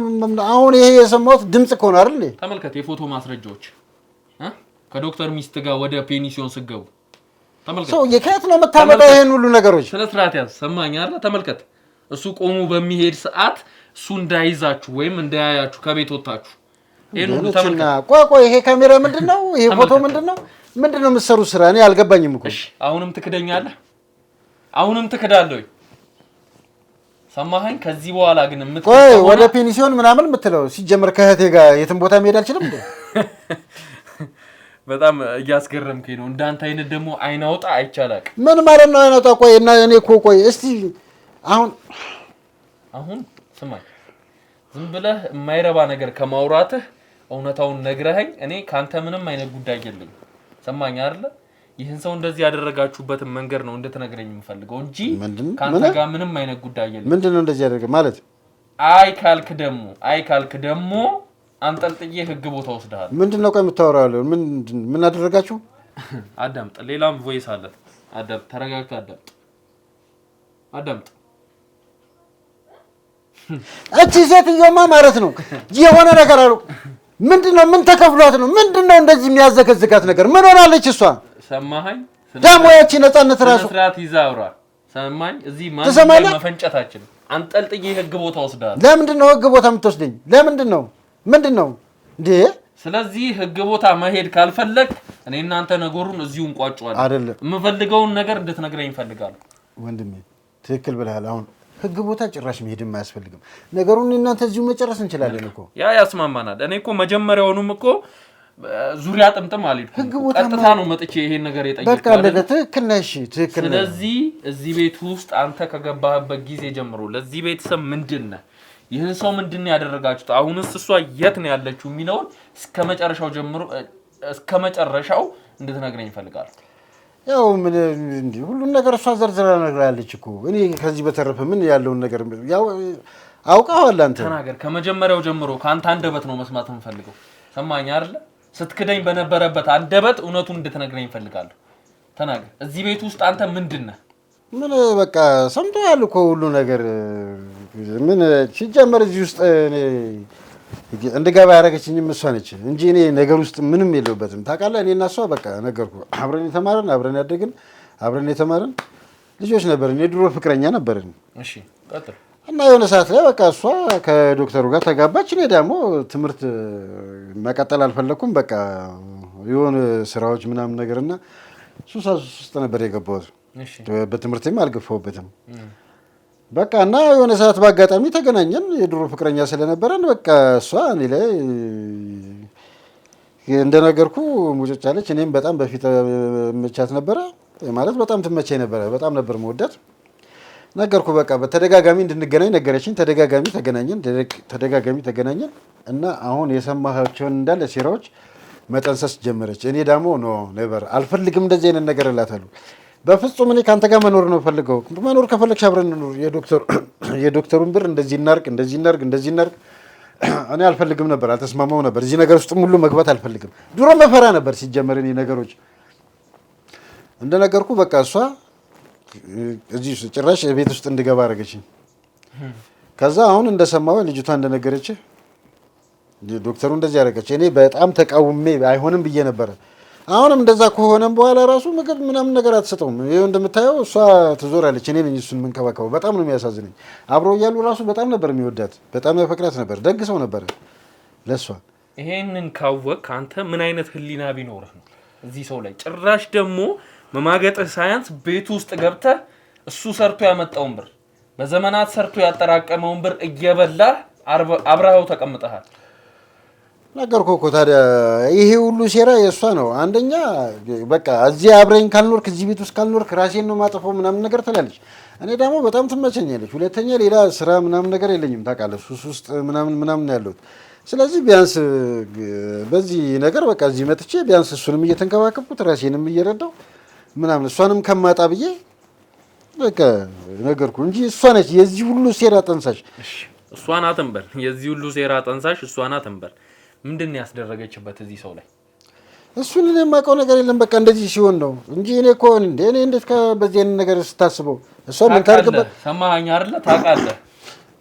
አሁን ይሄ የሰማሁት ድምጽ ከሆነ አይደል? ተመልከት፣ የፎቶ ማስረጃዎች ከዶክተር ሚስት ጋር ወደ ፔኒሲዮን ስገቡ ተመልከት። ሰው የከት ነው የምታመጣው ይሄን ሁሉ ነገሮች? ስለ ስርዓት ያዝ። ሰማኸኝ አይደለ? ተመልከት፣ እሱ ቆሙ በሚሄድ ሰዓት እሱ እንዳይዛችሁ ወይም እንዳያያችሁ ከቤት ወጣችሁ ይሄን ሁሉ ተመልከት። ቆይ ይሄ ካሜራ ምንድነው? ይሄ ፎቶ ምንድነው የምትሰሩት ስራ? እኔ አልገባኝም እኮ። እሺ አሁንም ትክደኛለህ? አሁንም ትክዳለህ? ሰማኸኝ? ከዚህ በኋላ ግን ቆይ ወደ ፔኒሲዮን ምናምን የምትለው ሲጀመር ከእህቴ ጋር የትም ቦታ መሄድ አልችልም እንዴ? በጣም እያስገረምከኝ ነው። እንዳንተ አይነት ደግሞ አይናውጣ አይቻላል። ምን ማለት ነው አይናውጣ? ቆይ እና እኔ እኮ ቆይ እስቲ አሁን ስማኝ፣ ዝም ብለህ የማይረባ ነገር ከማውራትህ እውነታውን ነግረኸኝ እኔ ካንተ ምንም አይነት ጉዳይ የለኝም። ሰማኝ አይደለ? ይህን ሰው እንደዚህ ያደረጋችሁበትን መንገድ ነው እንድትነግረኝ የምፈልገው እንጂ ካንተ ጋር ምንም አይነት ጉዳይ የለኝም። ምንድነው እንደዚህ ያደረገ ማለት? አይ ካልክ ደግሞ አንጠልጥዬ ህግ ቦታ ወስደሃል። ምንድነው ቆይ የምታወራው? ምን አደረጋችሁ? አዳምጥ፣ ሌላም ቮይስ አለ። አዳምጥ፣ ተረጋግተህ አዳምጥ። እቺ ሴትዮማ ማለት ነው የሆነ ነገር አሉ። ምንድነው? ምን ተከፍሏት ነው? ምንድነው እንደዚህ የሚያዘከዝካት ነገር? ምን ሆናለች እሷ? ሰማኸኝ? ደግሞ ያቺ ነፃነት ራሱ ስርዓት ይዛ አውራ። ሰማኝ? እዚህ ማን መፈንጨታችን አንጠልጥዬ ህግ ቦታ ወስደሃል። ለምንድነው ህግ ቦታ የምትወስደኝ? ለምንድነው? ምንድነው እንዴ? ስለዚህ ህግ ቦታ መሄድ ካልፈለግ እኔ እናንተ ነገሩን እዚሁ እንቋጫዋለን። አይደለም የምፈልገውን ነገር እንድትነግረኝ እፈልጋለሁ። ወንድሜ ትክክል ብለሃል። አሁን ህግ ቦታ ጭራሽ መሄድም አያስፈልግም። ነገሩን እናንተ እዚሁ መጨረስ እንችላለን እኮ ያ ያስማማናል። እኔ እኮ መጀመሪያውንም እኮ ዙሪያ ጥምጥም አልሄድኩም። ቀጥታ ነው መጥቼ ይሄን ነገር የጠየቅኩት። በቃ ትክክል ነሽ፣ ትክክል ነሽ። ስለዚህ እዚህ ቤት ውስጥ አንተ ከገባህበት ጊዜ ጀምሮ ለዚህ ቤተሰብ ምንድነው ይህን ሰው ምንድነው ያደረጋችሁት? አሁንስ እሷ የት ነው ያለችው የሚለውን እስከመጨረሻው ጀምሮ እስከመጨረሻው እንድትነግረኝ ይፈልጋል። ያው ምን እንዴ ሁሉን ነገር እሷ ዘርዝራ ነግራለች እኮ። እኔ ከዚህ በተረፈ ምን ያለውን ነገር ያው አውቀዋል። አንተ ተናገር። ከመጀመሪያው ጀምሮ ካንተ አንደበት ነው መስማት የምፈልገው። ሰማኝ አይደል? ስትክደኝ በነበረበት አንደበት እውነቱን እንድትነግረኝ ይፈልጋለሁ። ተናገር። እዚህ ቤት ውስጥ አንተ ምንድነህ? ምን በቃ ሰምተዋል እኮ ሁሉ ነገር። ምን ሲጀመር እዚህ ውስጥ እኔ እንድገባ ያደረገችኝም እሷ ነች እንጂ እኔ ነገር ውስጥ ምንም የለውበትም። ታውቃለህ እኔና እሷ በቃ ነገርኩ አብረን የተማረን አብረን ያደግን አብረን የተማረን ልጆች ነበርን። የድሮ ፍቅረኛ ነበርን። እሺ ቀጥል። እና የሆነ ሰዓት ላይ በቃ እሷ ከዶክተሩ ጋር ተጋባች። እኔ ደግሞ ትምህርት መቀጠል አልፈለኩም። በቃ የሆነ ስራዎች ምናምን ነገርና ሱስ ውስጥ ነበር የገባሁት። በትምህርቴም አልገፋሁበትም። በቃ እና የሆነ ሰዓት በአጋጣሚ ተገናኘን። የድሮ ፍቅረኛ ስለነበረን በቃ እሷ እኔ ላይ እንደነገርኩ ሙጭጭ አለች። እኔም በጣም በፊት መቻት ነበረ ማለት በጣም ትመቸኝ ነበረ። በጣም ነበር መወዳት። ነገርኩ በቃ በተደጋጋሚ እንድንገናኝ ነገረችኝ። ተደጋጋሚ ተገናኘን እና አሁን የሰማቸውን እንዳለ ሴራዎች መጠንሰስ ጀመረች። እኔ ደግሞ ኖ ኔቨር አልፈልግም እንደዚህ አይነት ነገር እላታለሁ። በፍጹም እኔ ካንተ ጋር መኖር ነው ፈልገው። መኖር ከፈለግሽ አብረን እንኑር። የዶክተሩን ብር እንደዚህ እናርግ እኔ አልፈልግም ነበር፣ አልተስማማው ነበር። እዚህ ነገር ውስጥም ሁሉ መግባት አልፈልግም። ድሮ መፈራ ነበር ሲጀመር እኔ ነገሮች እንደነገርኩ በቃ እሷ እዚህ ጭራሽ ቤት ውስጥ እንድገባ አደረገችኝ። ከዛ አሁን እንደሰማው ልጅቷ እንደነገረች ዶክተሩ እንደዚህ ያደረገች። እኔ በጣም ተቃውሜ አይሆንም ብዬ ነበር። አሁንም እንደዛ ከሆነም በኋላ ራሱ ምግብ ምናምን ነገር አትሰጠውም። ይሄው እንደምታየው እሷ ትዞራለች። እኔ ነኝ እሱን የምንከባከበው። በጣም ነው የሚያሳዝነኝ። አብሮ እያሉ ራሱ በጣም ነበር የሚወዳት፣ በጣም ያፈቅራት ነበር። ደግ ሰው ነበር ለሷ። ይሄንን ካወቅ አንተ ምን አይነት ህሊና ቢኖርህ ነው እዚህ ሰው ላይ ጭራሽ ደግሞ መማገጥህ ሳያንስ ቤት ውስጥ ገብተህ እሱ ሰርቶ ያመጣውን ብር በዘመናት ሰርቶ ያጠራቀመውን ብር እየበላህ አብረኸው ተቀምጠሃል። ነገርኩ እኮ ታዲያ ይሄ ሁሉ ሴራ የእሷ ነው። አንደኛ በቃ እዚህ አብረኝ ካልኖርክ እዚህ ቤት ውስጥ ካልኖርክ ራሴን ነው ማጠፋው ምናምን ነገር ትላለች። እኔ ደግሞ በጣም ትመቸኛለች። ሁለተኛ ሌላ ስራ ምናምን ነገር የለኝም ታውቃለህ፣ ሱስ ውስጥ ምናምን ያለሁት። ስለዚህ ቢያንስ በዚህ ነገር በቃ እዚህ መጥቼ ቢያንስ እሱንም እየተንከባከብኩት ራሴንም እየረዳው ምናምን እሷንም ከማጣ ብዬ በቃ ነገርኩ እንጂ እሷ ነች የዚህ ሁሉ ሴራ ጠንሳሽ። እሷ ናት እንበል፣ የዚህ ሁሉ ሴራ ጠንሳሽ እሷ ናት እንበል። ምንድን ነው ያስደረገችበት እዚህ ሰው ላይ? እሱን እኔ የማውቀው ነገር የለም። በቃ እንደዚህ ሲሆን ነው እንጂ እኔ እኮ እኔ እንዴት በዚህ አይነት ነገር ስታስበው እሷ ምን ታርግበት? ሰማኸኝ አይደለ? ታውቃለህ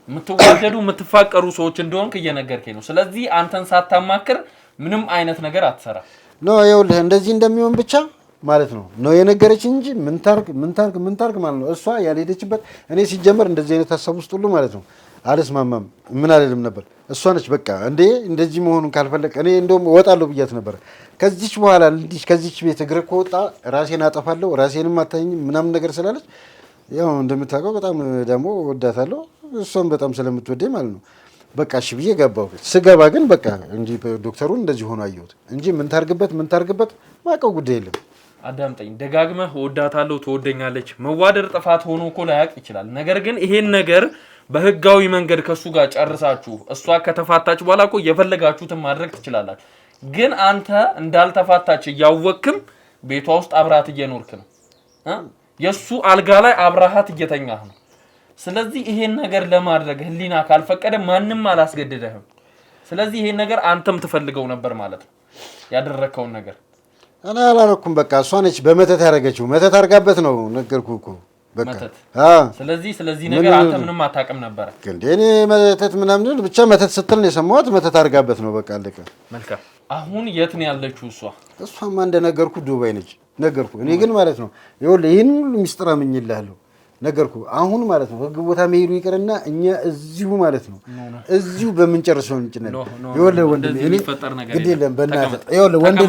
የምትዋደዱ የምትፋቀሩ ሰዎች እንደሆንክ እየነገርከኝ ነው። ስለዚህ አንተን ሳታማክር ምንም አይነት ነገር አትሰራ ነው። ይኸውልህ እንደዚህ እንደሚሆን ብቻ ማለት ነው የነገረች እንጂ ምን ታርግ ማለት ነው። እሷ ያልሄደችበት እኔ ሲጀመር እንደዚህ አይነት ሀሳብ ውስጥ ሁሉ ማለት ነው አልስማማም። ምን አልልም ነበር። እሷ ነች በቃ እንደዚህ መሆኑን ካልፈለግ እኔ እንደውም እወጣለሁ ብያት ነበር። ከዚች በኋላ ከዚች ቤት እግር ከወጣ ራሴን አጠፋለሁ፣ ራሴንም አታኝም ምናምን ነገር ስላለች ያው እንደምታውቀው በጣም ደግሞ ወዳታለሁ። እሷም በጣም ስለምትወደኝ ማለት ነው በቃ እሺ ብዬ ገባሁ። ስገባ ግን በቃ እንጂ ዶክተሩን እንደዚህ ሆኖ አየሁት እንጂ ምን ታርግበት ማውቀው ጉዳይ የለም። አዳምጠኝ። ደጋግመህ እወዳታለሁ፣ ትወደኛለች። መዋደድ ጥፋት ሆኖ እኮ ላያውቅ ይችላል። ነገር ግን ይሄን ነገር በህጋዊ መንገድ ከሱ ጋር ጨርሳችሁ እሷ ከተፋታች በኋላ እኮ የፈለጋችሁትን ማድረግ ትችላላችሁ። ግን አንተ እንዳልተፋታች እያወቅክም ቤቷ ውስጥ አብራት እየኖርክ ነው። የሱ አልጋ ላይ አብራሃት እየተኛህ ነው። ስለዚህ ይሄን ነገር ለማድረግ ህሊና ካልፈቀደ ማንም አላስገድደህም። ስለዚህ ይሄን ነገር አንተም ትፈልገው ነበር ማለት ነው ያደረከውን ነገር። እኔ አላረኩም። በቃ እሷ ነች በመተት ያደረገችው። መተት አድርጋበት ነው ነገርኩህ እኮ በቃ። ስለዚህ ነገር አንተ ምንም አታውቅም ነበር እንዴ? እኔ መተት ምናምን ብቻ መተት ስትል ነው የሰማሁት። መተት አድርጋበት ነው በቃ አለቀ። መልካም። አሁን የት ነው ያለችው እሷ? እሷማ እንደነገርኩህ ዱባይ ነች ነገርኩህ። እኔ ግን ማለት ነው ይኸውልህ ይህን ሁሉ ሚስጥር አምኜልሃለሁ ነገርኩ አሁን ማለት ነው ህግ ቦታ መሄዱ ይቀርና እኛ እዚሁ ማለት ነው እዚሁ በመንጨርሰው እንጭነን ይወለ ወንድም እኔ ግድ የለም በእናትህ ይወለ ወንድ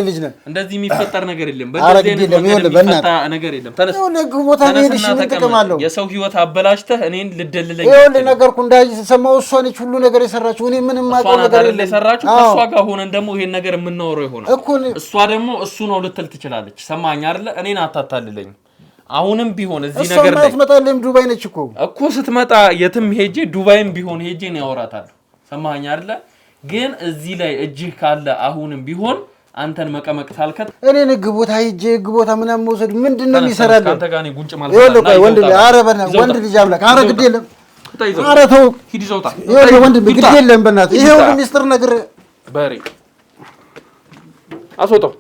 ልጅ ነን እንደዚህ የሚፈጠር ነገር የለም በእንደዚህ አይነት የሚፈጠር ነገር የለም ተነስ ይወለ ህግ ቦታ መሄድ እሺ ምን ጥቅም አለው የሰው ህይወት አበላሽተህ እኔን ልደልለኝ ይወለ ነገርኩ እንዳይ ሰማው እሷ ነች ሁሉ ነገር የሰራችው እኔ ምንም ማቀው ነገር የለም የሰራችው ከሷ ጋር ሆነን ደግሞ ይሄን ነገር የምናወራው ይሆናል እሷ ደግሞ እሱ ነው ልትል ትችላለች ሰማኝ አይደለ እኔን አታታልለኝ አሁንም ቢሆን እዚህ ነገር ላይ ስትመጣልም ዱባይ ነች እኮ ስትመጣ የትም ሄጄ ዱባይም ቢሆን ሄጄ ነው ያወራታለሁ ሰማኸኝ አይደለ ግን እዚህ ላይ እጅህ ካለ አሁንም ቢሆን አንተን መቀመቅ ታልከት እኔ ንግ ቦታ ሄጄ ንግ ቦታ ምናምን መውሰድ ምንድነው የሚሰራልህ አንተ ጋር ነው ጉንጭ ማለት ነው ወንድ አረበና ወንድ ልጅ አምላክ አረ ግድ የለም አረ ተው ሂድ ይዘውታ ወንድ ግድ የለም በእናትህ ይሄ ሁሉ ሚስጥር ነገር በሬ አስወጣው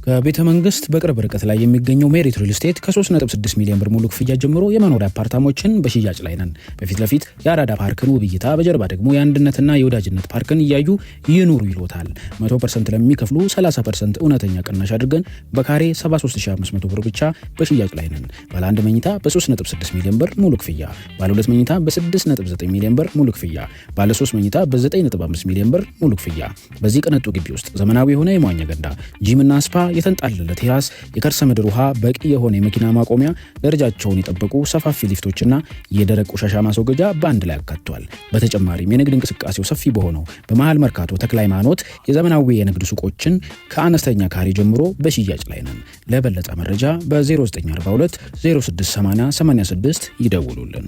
ከቤተ መንግስት በቅርብ ርቀት ላይ የሚገኘው ሜሪት ሪል ስቴት ከ3.6 ሚሊዮን ብር ሙሉ ክፍያ ጀምሮ የመኖሪያ አፓርታሞችን በሽያጭ ላይ ነን። በፊት ለፊት የአራዳ ፓርክን ውብ እይታ፣ በጀርባ ደግሞ የአንድነትና የወዳጅነት ፓርክን እያዩ ይኑሩ ይሎታል። 100% ለሚከፍሉ 30% እውነተኛ ቅናሽ አድርገን በካሬ 73500 ብር ብቻ በሽያጭ ላይ ነን። ባለ 1 መኝታ በ3.6 ሚሊዮን ብር ሙሉ ክፍያ፣ ባለ 2 መኝታ በ6.9 ሚሊዮን ብር ሙሉ ክፍያ፣ ባለ 3 መኝታ በ9.5 ሚሊዮን ብር ሙሉ ክፍያ። በዚህ ቅንጡ ግቢ ውስጥ ዘመናዊ የሆነ የመዋኛ ገንዳ፣ ጂምና ስፓ፣ የተንጣለለ ቴራስ፣ የከርሰ ምድር ውሃ፣ በቂ የሆነ የመኪና ማቆሚያ፣ ደረጃቸውን የጠበቁ ሰፋፊ ሊፍቶችና የደረቅ ቆሻሻ ማስወገጃ በአንድ ላይ አካቷል። በተጨማሪም የንግድ እንቅስቃሴው ሰፊ በሆነው በመሃል መርካቶ ተክለ ሃይማኖት የዘመናዊ የንግድ ሱቆችን ከአነስተኛ ካሬ ጀምሮ በሽያጭ ላይ ነን። ለበለጠ መረጃ በ0942 0680 86 ይደውሉልን።